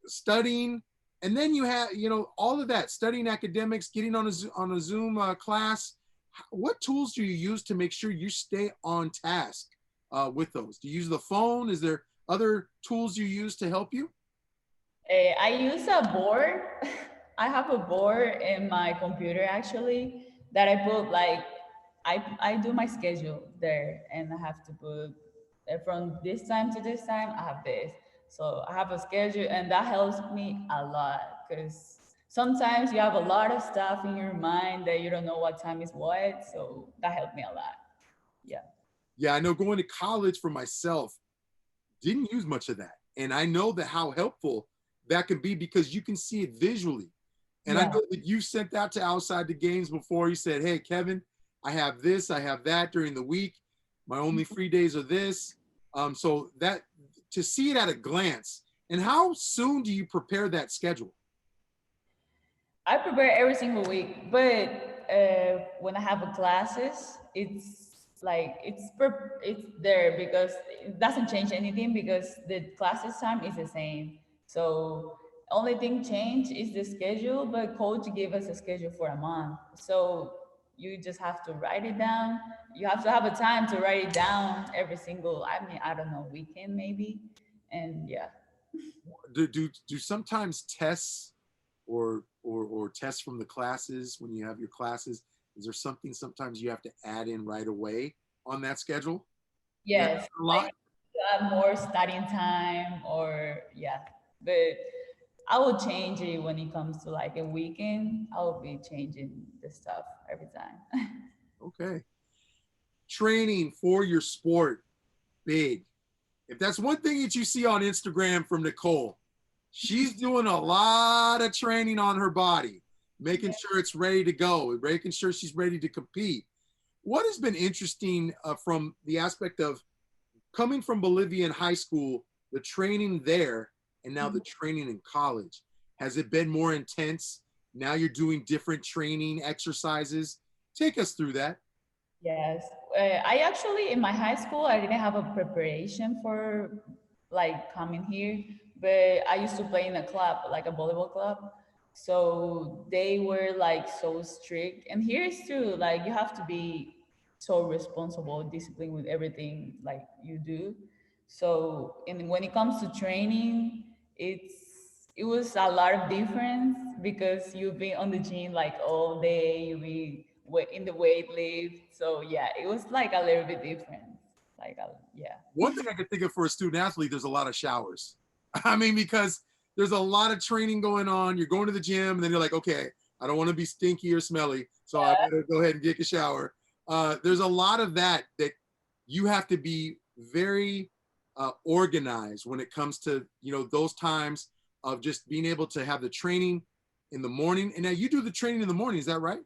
studying. And then you have, all of that, studying academics, getting on a Zoom class. What tools do you use to make sure you stay on task with those? Do you use the phone? Is there other tools you use to help you? I use a board. I have a board in my computer actually that I put like I do my schedule there, and I have to put from this time to this time I have this. So I have a schedule, and that helps me a lot because sometimes you have a lot of stuff in your mind that you don't know what time is what. So that helped me a lot. Yeah. Yeah, I know going to college for myself, didn't use much of that. And I know that how helpful that can be because you can see it visually. And I Yeah. know that you sent that to Outside the Games before. You said, hey, Kevin, I have this, I have that during the week. My only free days are this. So that to see it at a glance. And how soon do you prepare that schedule? I prepare every single week, but when I have a classes, it's like it's there because it doesn't change anything because the classes time is the same. So only thing change is the schedule, but coach gave us a schedule for a month. So you just have to write it down. You have to have a time to write it down every single. I mean, I don't know, weekend maybe, and yeah. Do sometimes tests or tests from the classes when you have your classes? Is there something sometimes you have to add in right away on that schedule? That's Yes, a like lot. more studying time or yeah. But I will change it when it comes to like a weekend. I will be changing the stuff every time. Okay. Training for your sport, big. If that's one thing that you see on Instagram from Nikole, she's doing a lot of training on her body, making sure it's ready to go, making sure she's ready to compete. What has been interesting from the aspect of coming from Bolivian high school, the training there, and now the training in college? Has it been more intense? Now you're doing different training exercises. Take us through that. Yes. I actually, in my high school, I didn't have a preparation for like coming here, but I used to play in a club, like a volleyball club. So they were like so strict. And here is true, like you have to be so responsible, disciplined with everything like you do. So, and when it comes to training, it was a lot of difference because you've been on the gym like all day, you be in the weight lift. So yeah, it was like a little bit different. Yeah. One thing I could think of for a student athlete, there's a lot of showers. I mean, because there's a lot of training going on. You're going to the gym, and then you're like, okay, I don't want to be stinky or smelly, so I better go ahead and take a shower. There's a lot of that you have to be very organized when it comes to, those times of just being able to have the training in the morning. And now you do the training in the morning, is that right?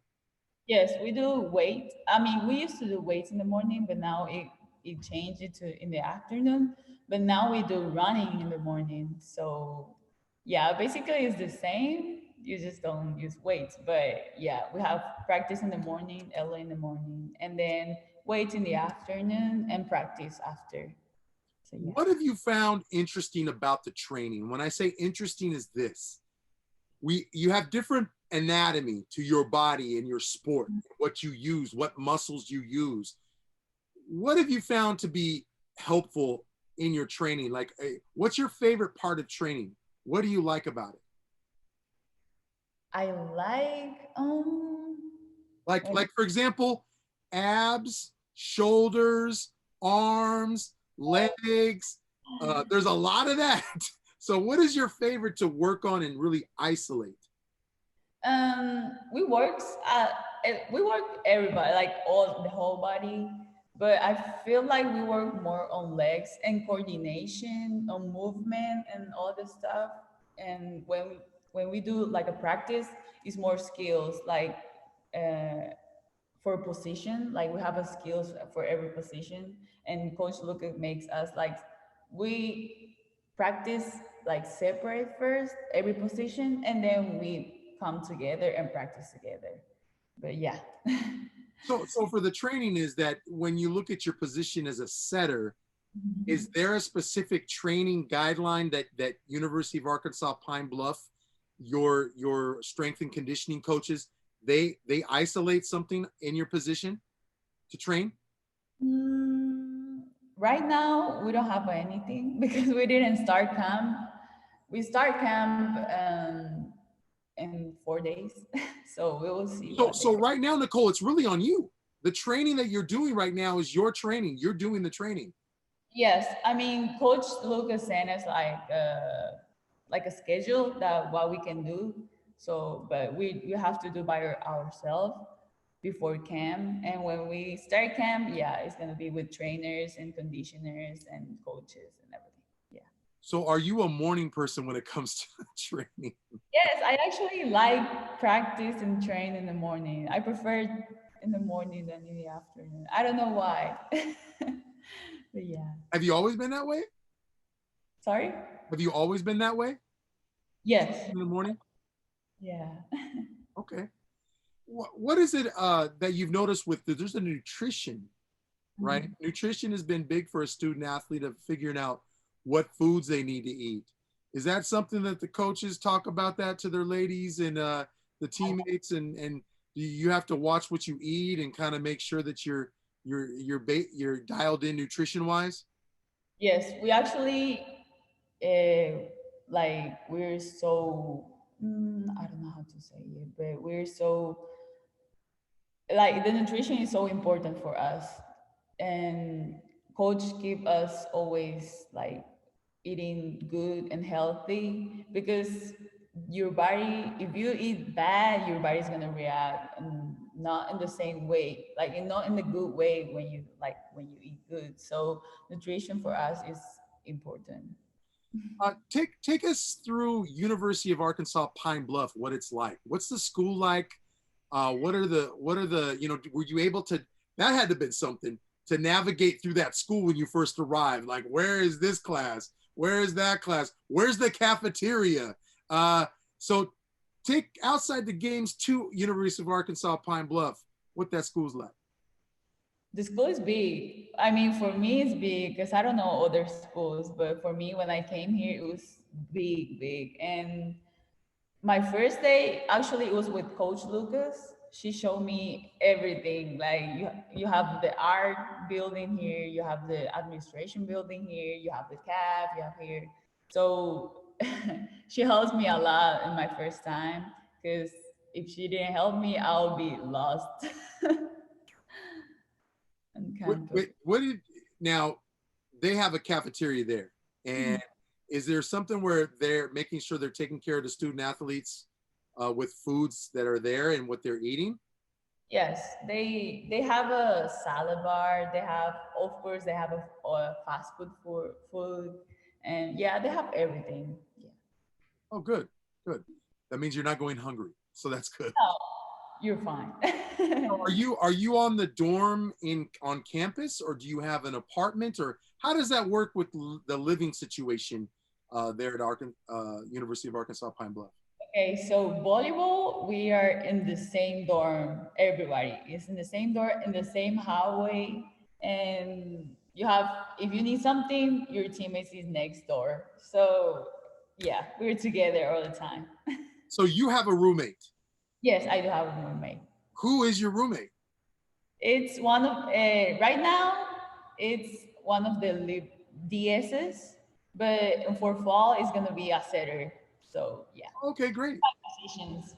Yes, we do weight. I mean, we used to do weights in the morning, but now it changed it to in the afternoon. But now we do running in the morning. So yeah, basically it's the same. You just don't use weights. But yeah, we have practice in the morning, early in the morning, and then weights in the afternoon and practice after. So yeah. What have you found interesting about the training? When I say interesting is this, you have different anatomy to your body and your sport, what you use, what muscles you use. What have you found to be helpful in your training? Like, what's your favorite part of training? What do you like about it? I like for example, abs, shoulders, arms, legs. There's a lot of that. So what is your favorite to work on and really isolate? We work everybody, like the whole body, but I feel like we work more on legs and coordination, on movement and all this stuff. And when we do like a practice, it's more skills, like for position, like we have a skills for every position. And Coach Luca makes us like we practice like separate first every position, and then we come together and practice together. But yeah. So for the training is that when you look at your position as a setter, is there a specific training guideline that University of Arkansas Pine Bluff, your strength and conditioning coaches, they isolate something in your position to train? Right now, we don't have anything because we didn't start camp. We start camp in 4 days, so we will see. So right now, Nikole, it's really on you. The training that you're doing right now is your training. You're doing the training. Yes, I mean, Coach Lucas sent us like a schedule that what we can do. So, but we have to do by ourselves before camp. And when we start camp, yeah, it's gonna be with trainers and conditioners and coaches and everything. Yeah. So, are you a morning person when it comes to training? Yes, I actually like practice and train in the morning. I prefer in the morning than in the afternoon. I don't know why. But yeah. Have you always been that way? Sorry? Have you always been that way? Yes. In the morning? Yeah. Okay. What is it that you've noticed with there's a nutrition, right? Mm-hmm. Nutrition has been big for a student athlete of figuring out what foods they need to eat. Is that something that the coaches talk about that to their ladies and the teammates, and you have to watch what you eat and kind of make sure that you're dialed in nutrition wise? Yes, we actually like we're so I don't know how to say it, but we're so like the nutrition is so important for us, and coach keep us always like eating good and healthy, because your body, if you eat bad, your body's gonna react and not in the same way, like not in the good way when you eat good. So nutrition for us is important. Take us through University of Arkansas Pine Bluff, what it's like. What's the school like? What are the were you able to, that had to have been something to navigate through that school when you first arrived, like where is this class, where is that class, where's the cafeteria? So take outside the games to University of Arkansas Pine Bluff, what that school's like. The school is big. I mean, for me, it's big because I don't know other schools, but for me, when I came here, it was big, big. And my first day, actually, it was with Coach Lucas. She showed me everything. Like you have the art building here, you have the administration building here, you have the CAF, you have here. So she helped me a lot in my first time because if she didn't help me, I'll be lost on campus. What did now? They have a cafeteria there, and is there something where they're making sure they're taking care of the student athletes with foods that are there and what they're eating? Yes, they have a salad bar. They have, of course, they have a fast food for food, and yeah, they have everything. Yeah. Oh, good, good. That means you're not going hungry, so that's good. No, you're fine. Are you on the dorm in on campus, or do you have an apartment, or how does that work with the living situation there at University of Arkansas Pine Bluff? Okay, so volleyball, we are in the same dorm. Everybody is in the same dorm, in the same hallway, and you have, if you need something, your teammates is next door. So yeah, we're together all the time. So you have a roommate. Yes, I do have a roommate. Who is your roommate? It's one of right now. It's one of the DSs, but for fall, it's gonna be a setter. So yeah, Okay, great. positions.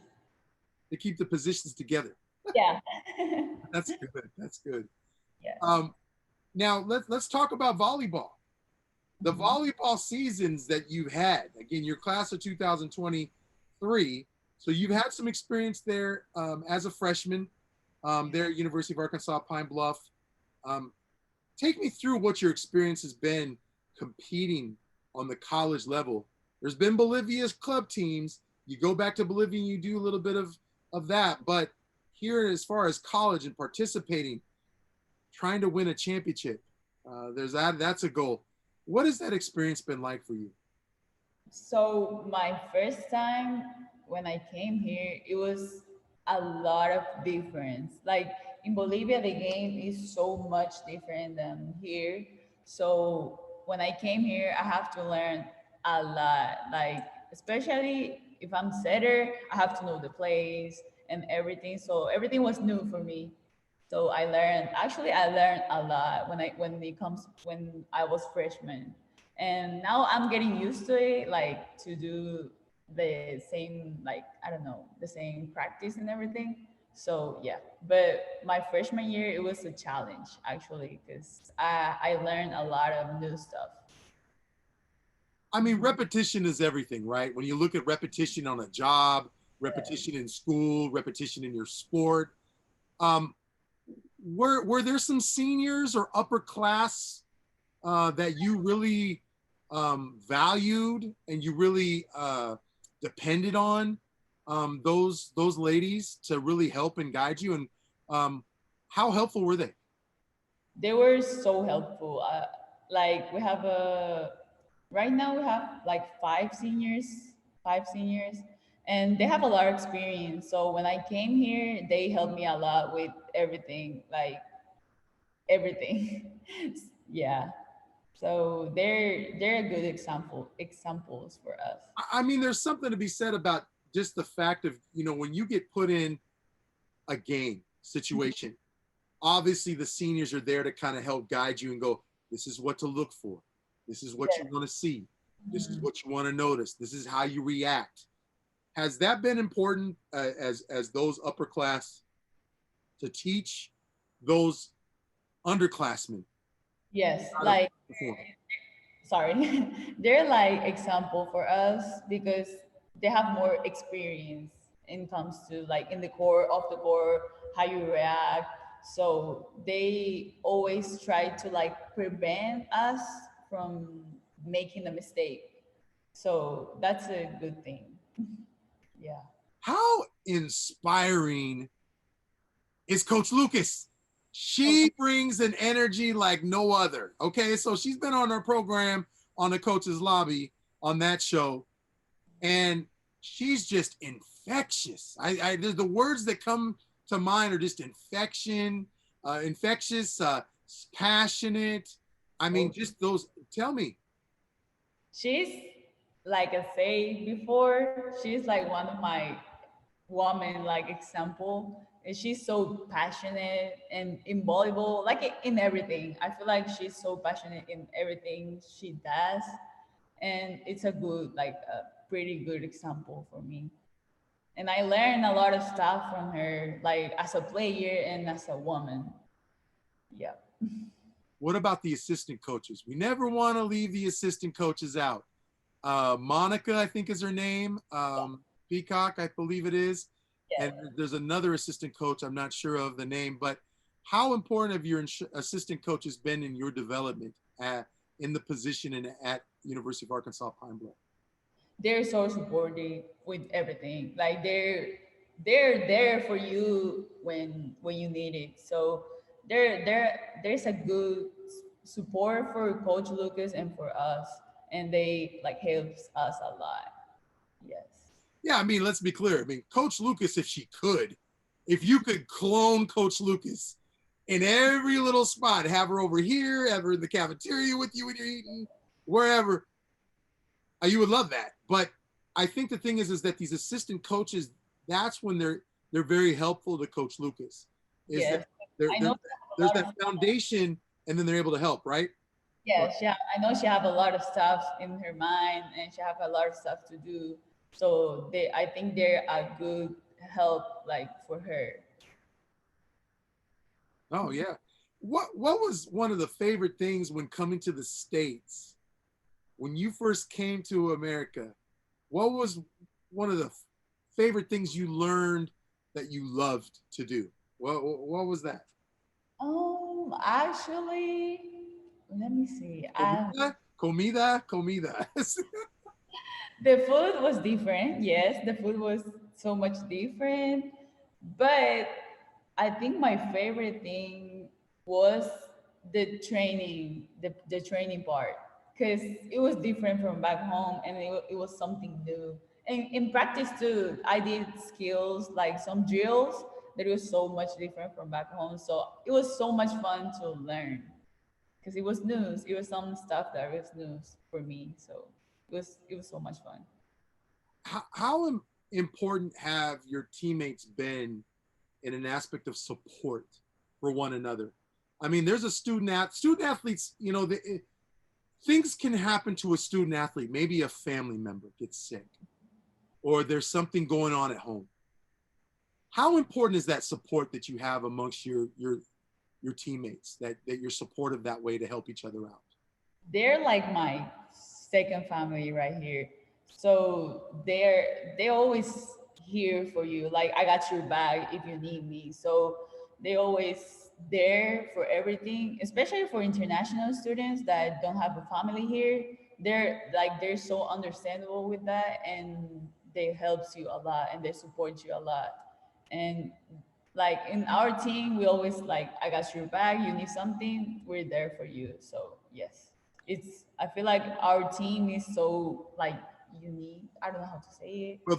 They keep the positions together. Yeah. That's good. That's good. Yeah. Now let's talk about volleyball. The Mhm. volleyball seasons that you've had. Again, your class of 2023. So you've had some experience there as a freshman there at University of Arkansas Pine Bluff. Um, Take me through what your experience has been competing on the college level. There's been Bolivia's club teams. You go back to Bolivia and you do a little bit of that. But here, as far as college and participating, trying to win a championship, there's that's a goal. What has that experience been like for you? So my first time when I came here, it was a lot of difference. Like in Bolivia, the game is so much different than here. So when I came here, I have to learn a lot. Like especially if I'm setter, I have to know the plays and everything. So everything was new for me. So I learned a lot when I was freshman, and now I'm getting used to it, like to do the same, like I don't know, the same practice and everything. So yeah, but my freshman year it was a challenge actually because I learned a lot of new stuff. I mean, repetition is everything, right? When you look at repetition on a job, Yeah. repetition in school, repetition in your sport. Um, were there some seniors or upper class that you really valued and you really depended on those ladies to really help and guide you? And how helpful were they? They were so helpful. Like we have a right now we have like five seniors, and they have a lot of experience. So when I came here, they helped me a lot with everything, like everything. Yeah. So they're a good examples for us. I mean, there's something to be said about just the fact of, when you get put in a game situation, obviously the seniors are there to kind of help guide you and go, this is what to look for. This is what you want to see. This is what you want to notice. This is how you react. Has that been important as those upper class to teach those underclassmen Yes, how to like perform? sorry, they're like example for us because they have more experience in comes to like in the core of the core, how you react. So they always try to like prevent us from making a mistake. So that's a good thing. Yeah. How inspiring is Coach Lucas? Oh, She brings an energy like no other. Okay, so she's been on our program on the Coach's Lobby on that show, and she's just infectious. The words that come to mind are just infection, infectious, passionate. I mean, just those. Tell me. She's like I say before, she's like one of my woman like example. And she's so passionate and in volleyball, like in everything. I feel like she's so passionate in everything she does. And it's a good, like a pretty good example for me. And I learned a lot of stuff from her, like as a player and as a woman. Yeah. What about the assistant coaches? We never want to leave the assistant coaches out. Monica, I think is her name. Peacock, I believe it is. Yeah. And there's another assistant coach. I'm not sure of the name, but how important have your assistant coaches been in your development in the position and at University of Arkansas Pine Bluff? They're so supportive with everything. Like they're there for you when you need it. So there's a good support for Coach Lucas and for us, and they like helps us a lot. Yes. Yeah, I mean, let's be clear. I mean, Coach Lucas, if you could clone Coach Lucas in every little spot, have her over here, have her in the cafeteria with you when you're eating, wherever, you would love that. But I think the thing is that these assistant coaches, that's when they're very helpful to Coach Lucas. Yes. There's that foundation, and then they're able to help, right? Yeah, I know she have a lot of stuff in her mind, and she have a lot of stuff to do. So I think they're a good help, like for her. Oh yeah. What was one of the favorite things when coming to the States? When you first came to America, what was one of the favorite things you learned that you loved to do? What was that? Actually, let me see. Comida. The food was different. Yes, the food was so much different. But I think my favorite thing was the training part, because it was different from back home, and it was something new. And in practice too, I did skills like some drills that was so much different from back home. So it was so much fun to learn because it was news. It was some stuff that was news for me. So it was so much fun. How important have your teammates been in an aspect of support for one another? I mean, there's a student athletes, you know, things can happen to a student athlete. Maybe a family member gets sick, or there's something going on at home. How important is that support that you have amongst your teammates, that you're supportive that way to help each other out? They're like my second family right here. So they always here for you. Like I got your back if you need me. So they always there for everything, especially for international students that don't have a family here. They're so understandable with that, and they helps you a lot and they support you a lot. And like in our team, we always like, I got your back, you need something, we're there for you. So yes, I feel like our team is so like unique. I don't know how to say it. Well,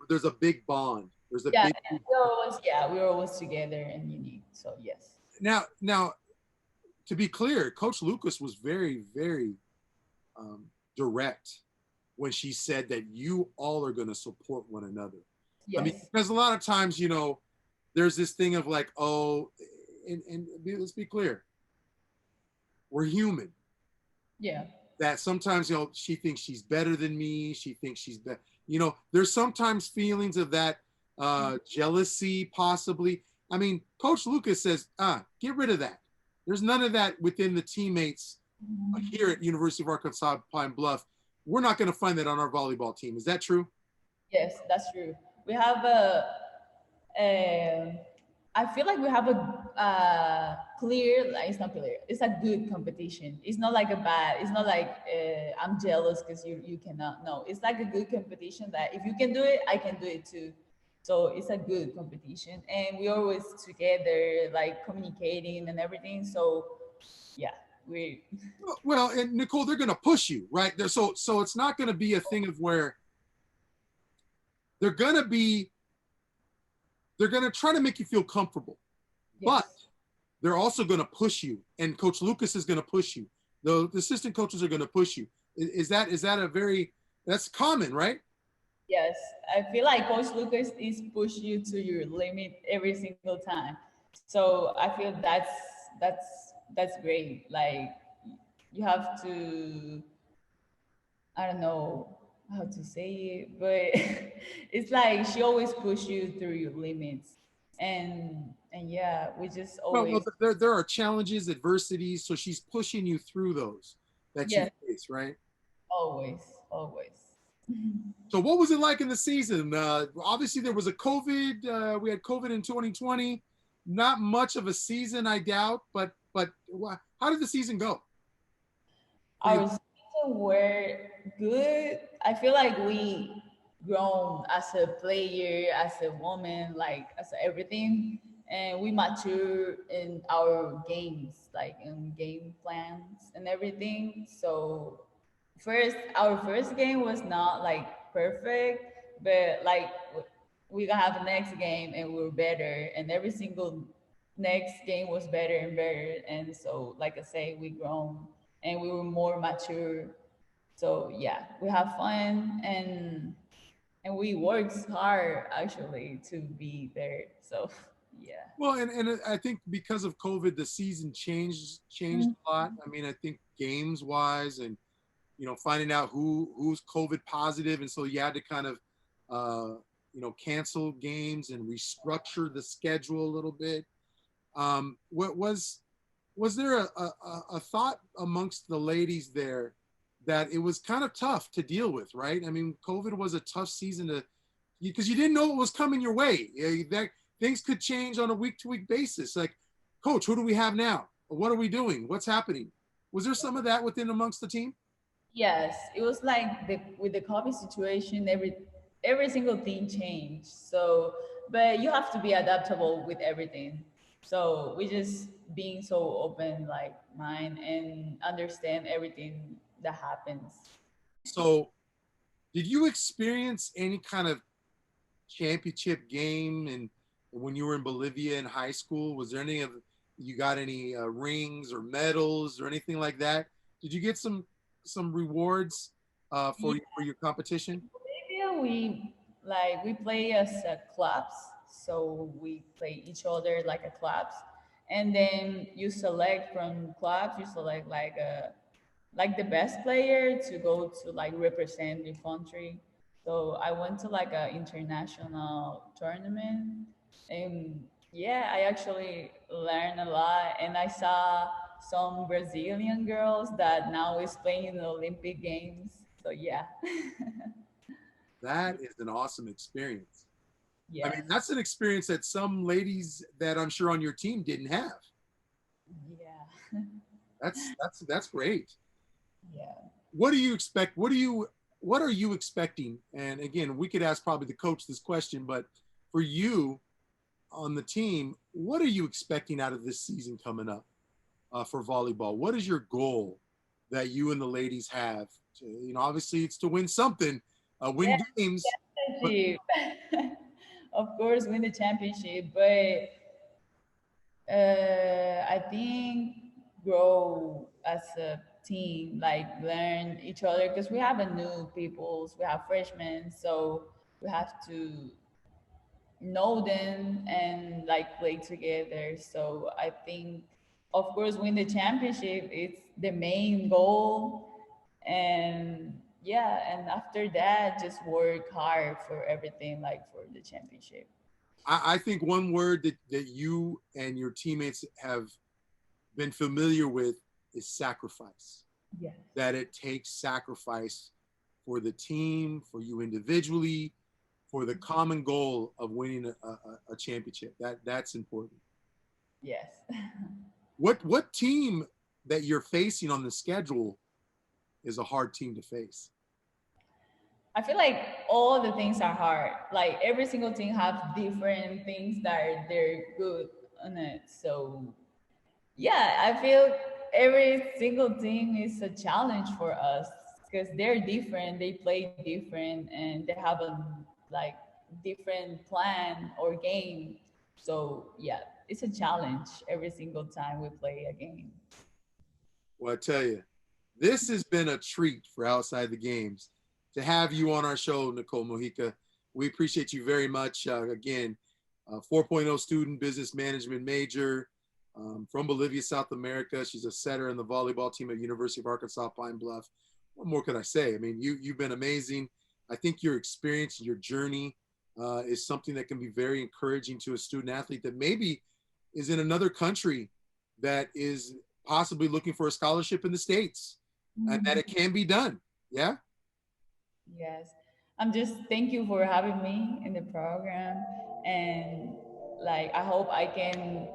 there's a big bond. There's a Yeah, big. we're always together and unique. So yes. Now, to be clear, Coach Lucas was very, very direct when she said that you all are going to support one another. Yes. I mean, because a lot of times, you know, there's this thing of like, oh, and let's be clear, we're human. Yeah. That sometimes, you know, she thinks she's better than me. She thinks she's better. You know, there's sometimes feelings of that jealousy, possibly. I mean, Coach Lucas says, get rid of that. There's none of that within the teammates here at University of Arkansas Pine Bluff. We're not going to find that on our volleyball team. Is that true? Yes, that's true. We have I feel like we have a clear, like, it's not clear. It's a good competition. It's not like a bad. It's not like I'm jealous because you cannot. No, it's like a good competition that if you can do it, I can do it too. So it's a good competition, and we're always together, like communicating and everything. So yeah, we. Well, and Nikole, they're going to push you, right? So it's not going to be a thing of where they're going to try to make you feel comfortable. Yes. But they're also going to push you, and Coach Lucas is going to push you. The assistant coaches are going to push you. Is that that's common, right? Yes, I feel like Coach Lucas is push you to your limit every single time. So I feel that's great. Like you have to, I don't know how to say it, but it's like she always push you through your limits, and yeah, we just Well, always, there are challenges, adversities, so she's pushing you through those that you yes, face, right? always, always. So what was it like in the season? Obviously, there was a COVID. We had COVID in 2020. Not much of a season, I doubt. But how did the season go for you? Our season were good. I feel like we grown as a player, as a woman, like as everything, and we mature in our games, like in game plans and everything. So our first game was not like perfect, but like we gonna have the next game and we're better, and every single next game was better and better. And so, like I say, we grown and we were more mature. So yeah, we have fun and we worked hard actually to be there. So yeah. Well, and I think because of COVID, the season changed a lot. I mean, I think games wise, and finding out who's COVID positive, and so you had to kind of cancel games and restructure the schedule a little bit. What was there a thought amongst the ladies there that it was kind of tough to deal with, right? I mean, COVID was a tough season to because you didn't know what was coming your way. That things could change on a week to week basis. Like, coach, who do we have now? What are we doing? What's happening? Was there some of that within amongst the team? Yes, it was like with the COVID situation, every single thing changed. So, but you have to be adaptable with everything. So we just being so open, like mind, and understand everything that happens. So, did you experience any kind of championship game and when you were in Bolivia in high school? Was there any of you got any rings or medals or anything like that? Did you get some rewards for your competition? Maybe we play as clubs, so we play each other like a clubs, and then you select from clubs. You select like the best player to go to like represent your country. So I went to like a international tournament, and yeah, I actually learned a lot, and I saw some Brazilian girls that now is playing in the Olympic Games. So yeah, That is an awesome experience. I mean, yes, that's an experience that some ladies that I'm sure on your team didn't have. yeah, That's great. yeah. What do you expect? What are you expecting? And again, we could ask probably the coach this question, but for you on the team, what are you expecting out of this season coming up for volleyball? What is your goal that you and the ladies have? Obviously, it's to win something, win games. But Championship. Of course, win the championship, but I think grow as a team, like learn each other because we have a new peoples, we have freshmen, so we have to know them and like play together. So I think, of course, win the championship. It's the main goal, and yeah, and after that, just work hard for everything, like for the championship. I think one word that you and your teammates have been familiar with is sacrifice. Yes. That it takes sacrifice for the team, for you individually, for the common goal of winning a championship. That's important. Yes. What team that you're facing on the schedule is a hard team to face? I feel like all the things are hard. Like every single thing have different things that they're good on it. So yeah, I feel every single thing is a challenge for us because they're different, they play different, and they have a like different plan or game. So yeah, it's a challenge every single time we play a game. Well, I tell you, this has been a treat for Outside the Games to have you on our show, Nikole Mojica. We appreciate you very much. Again, 4.0 student, business management major from Bolivia, South America. She's a setter in the volleyball team at University of Arkansas, Pine Bluff. What more could I say? I mean, you've been amazing. I think your experience, your journey is something that can be very encouraging to a student athlete that maybe is in another country that is possibly looking for a scholarship in the States, and that it can be done. Yeah. Yes. Thank you for having me in the program. And like, I hope I can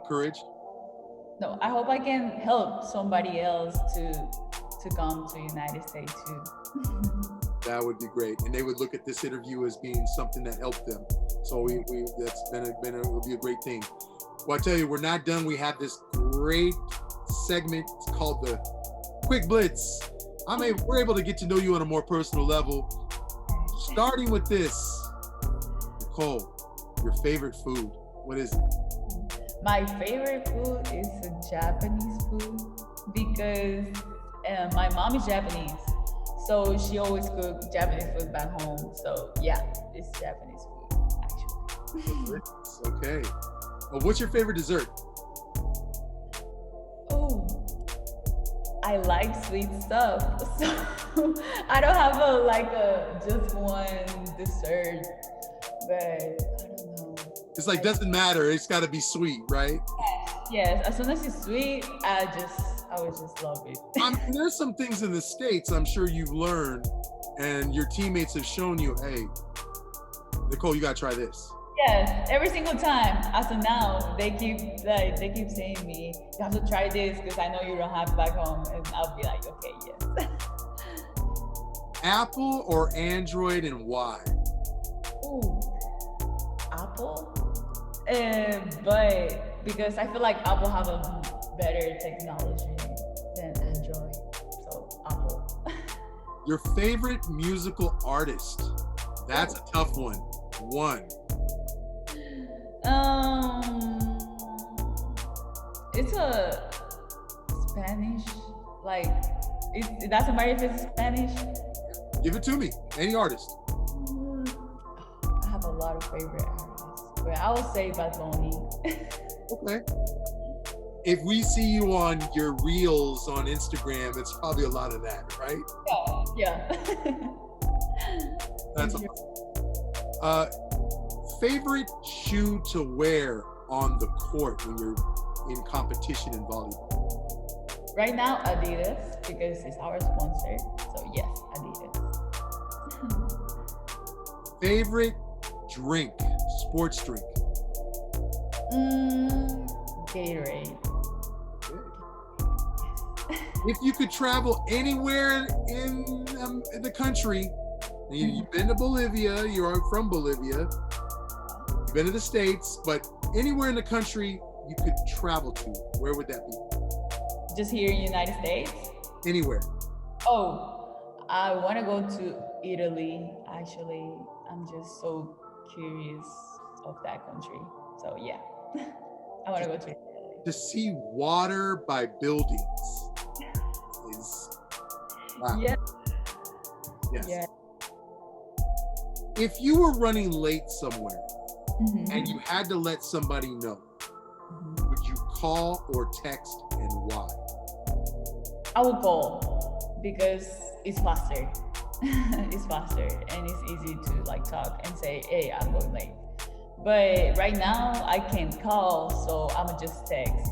Encourage. no, I hope I can help somebody else to come to United States too. That would be great, and they would look at this interview as being something that helped them. So it'll be a great thing. Well, I tell you, we're not done. We have this great segment. It's called the Quick Blitz. We're able to get to know you on a more personal level. Starting with this, Nikole, your favorite food. What is it? My favorite food is a Japanese food because my mom is Japanese, so she always cooks Japanese food back home. So yeah, it's Japanese food actually. Okay. Well, what's your favorite dessert? Oh, I like sweet stuff, so I don't have a just one dessert, but I don't know. It's like, doesn't matter. It's got to be sweet, right? Yes. As soon as it's sweet, I would just love it. I mean, there's some things in the States I'm sure you've learned, and your teammates have shown you, hey, Nikole, you got to try this. Yes, every single time. As of now, they keep saying me, you have to try this because I know you don't have it back home, and I'll be like, okay, yes. Apple or Android, and why? Ooh, Apple, but because I feel like Apple have a better technology than Android, so Apple. Your favorite musical artist? That's a tough one. One. It's a Spanish, like, it doesn't matter if it's Spanish. Give it to me. Any artist. I have a lot of favorite artists, but I would say Bad Bunny. Okay. If we see you on your reels on Instagram, it's probably a lot of that, right? Yeah. That's awesome. Favorite shoe to wear on the court when you're in competition in volleyball? Right now, Adidas, because it's our sponsor. So yes, Adidas. Favorite drink, sports drink? Gatorade. If you could travel anywhere in the country, you've been to Bolivia, you're from Bolivia, you've been to the States, but anywhere in the country you could travel to, where would that be? Just here in the United States? Anywhere. Oh, I want to go to Italy, actually. I'm just so curious of that country. So yeah, I want to go to Italy. To see water by buildings is wow. Yeah. Yes. Yeah. If you were running late somewhere and you had to let somebody know, would you call or text, and why? I will call because it's faster. It's faster and it's easy to like talk and say, hey, I'm going late. But right now I can't call, so I'm gonna just text.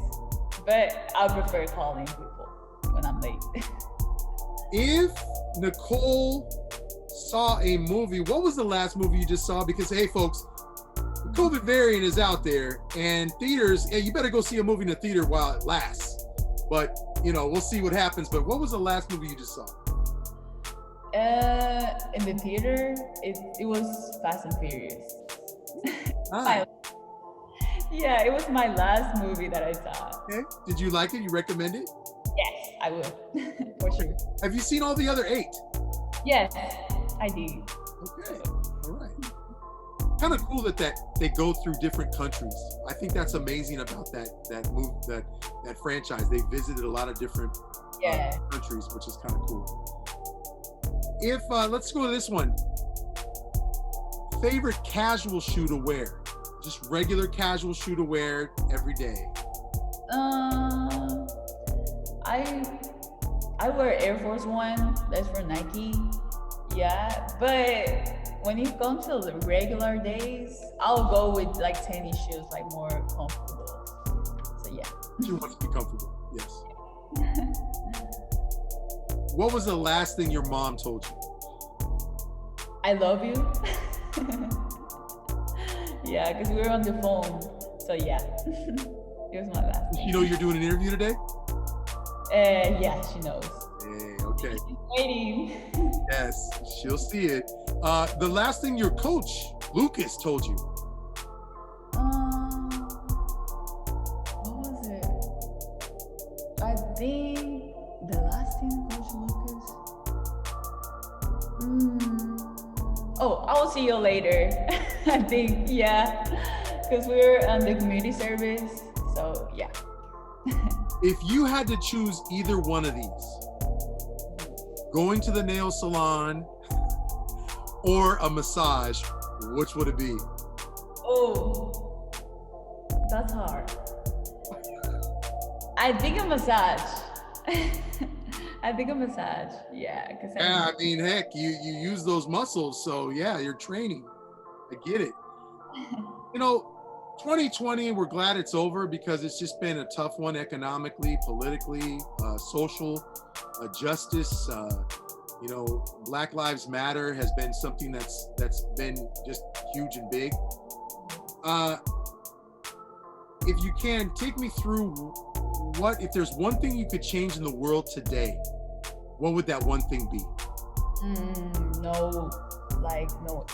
But I prefer calling people when I'm late. If Nikole saw a movie, what was the last movie you just saw? Because hey folks, the COVID variant is out there and theaters, you better go see a movie in the theater while it lasts. But we'll see what happens. But what was the last movie you just saw? In the theater, it was Fast and Furious. Yeah, it was my last movie that I saw. Okay. Did you like it? You recommend it? Yes, I will. For sure. Have you seen all the other 8? Yes, I did. Okay. kind of cool that they go through different countries. I think that's amazing about that franchise. They visited a lot of different countries, which is kind of cool. If let's go to this one. Favorite casual shoe to wear? Just regular casual shoe to wear every day. I wear Air Force One. That's for Nike. Yeah, but when it comes to the regular days, I'll go with like tennis shoes, like more comfortable. So yeah. She wants to be comfortable. Yes. What was the last thing your mom told you? I love you. Yeah, because we were on the phone. So yeah, it was my last thing. You know you're doing an interview today? Yeah, she knows. Hey, okay. She's waiting. Yes, she'll see it. The last thing your coach, Lucas, told you? What was it? I think the last thing Coach Lucas. Oh, I will see you later. I think, yeah, because we're on the community service. So yeah. If you had to choose either one of these, going to the nail salon or a massage, which would it be? Oh, that's hard. I think a massage. I think a massage, yeah. Yeah, I mean, heck, you use those muscles, so yeah, you're training. I get it. You know, 2020, we're glad it's over because it's just been a tough one economically, politically, social justice. You know, Black Lives Matter has been something that's been just huge and big. If you can, take me through if there's one thing you could change in the world today, what would that one thing be? No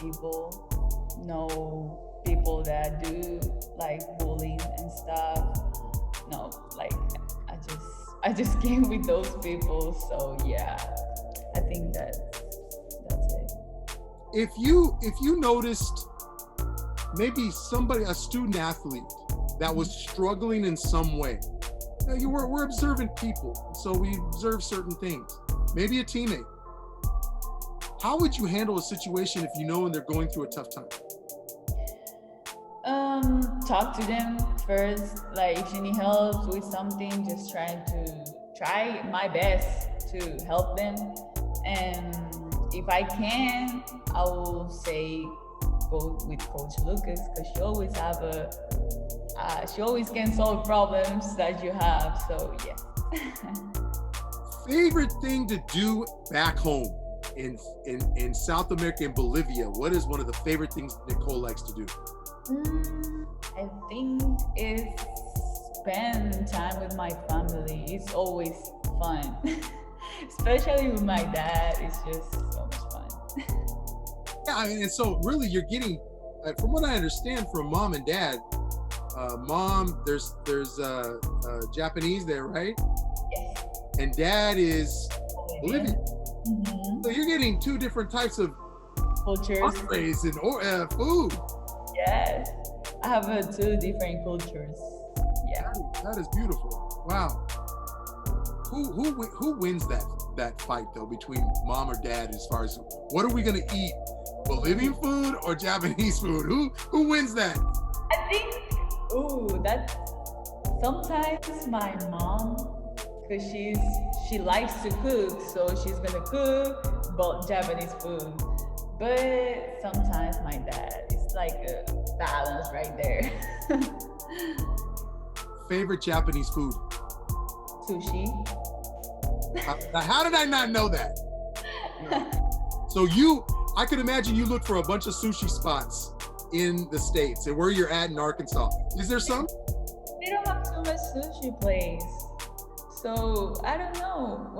evil, no people that do like bullying and stuff. No, like I just came with those people. So yeah, I think that's it. If you noticed maybe a student athlete that was struggling in some way, we're observant people, so we observe certain things. Maybe a teammate. How would you handle a situation if you know they're going through a tough time? Talk to them first. Like if you need help with something, just try my best to help them. And if I can, I will say go with Coach Lucas because she always can solve problems that you have. So yeah. Favorite thing to do back home in South America, in Bolivia? What is one of the favorite things Nikole likes to do? I think it's spend time with my family. It's always fun, especially with my dad. It's just so much fun. Yeah, I mean, and so really you're getting, from what I understand from mom and dad, mom, there's Japanese there, right? Yes. And dad is Bolivian. Mm-hmm. So you're getting two different types of Cultures. entrees and food. Yes. I have two different cultures. Yeah. That is beautiful. Wow. Who wins that fight though between mom or dad as far as what are we gonna eat? Bolivian food or Japanese food? Who wins that? I think that's sometimes my mom, because she likes to cook, so she's gonna cook but Japanese food. But sometimes my dad, it's like a balance right there. Favorite Japanese food? Sushi. How did I not know that? So I could imagine you look for a bunch of sushi spots in the States and where you're at in Arkansas. Is there some? They don't have too much sushi place. So I don't know.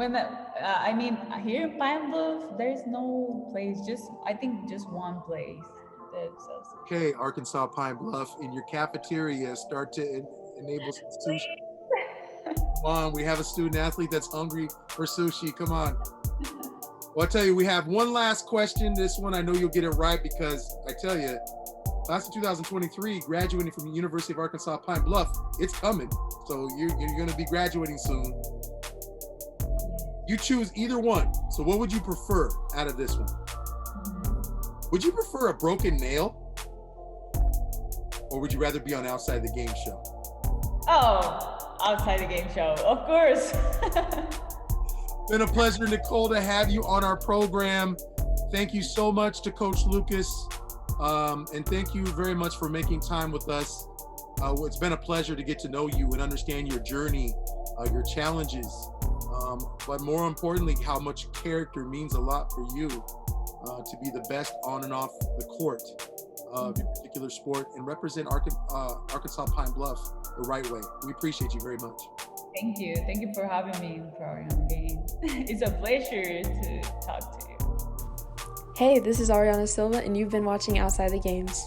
Here in Pine Bluff, there's no place. I think just one place that sells sushi. Okay, Arkansas Pine Bluff, in your cafeteria, start to enable some sushi. Come on, we have a student athlete that's hungry for sushi. Come on. Well, I'll tell you, we have one last question. This one, I know you'll get it right because I tell you, class of 2023, graduating from the University of Arkansas Pine Bluff. It's coming. So you're going to be graduating soon. You choose either one. So what would you prefer out of this one? Would you prefer a broken nail? Or would you rather be on Outside the Game show? Oh, Outside the Game show, of course. Been a pleasure, Nikole, to have you on our program. Thank you so much to Coach Lucas. And thank you very much for making time with us. It's been a pleasure to get to know you and understand your journey, your challenges, but more importantly, how much character means a lot for you to be the best on and off the court of your particular sport and represent Arkansas Pine Bluff the right way. We appreciate you very much. Thank you. Thank you for having me in Program Game. It's a pleasure to talk to you. Hey, this is Ariana Silva, and you've been watching Outside the Games.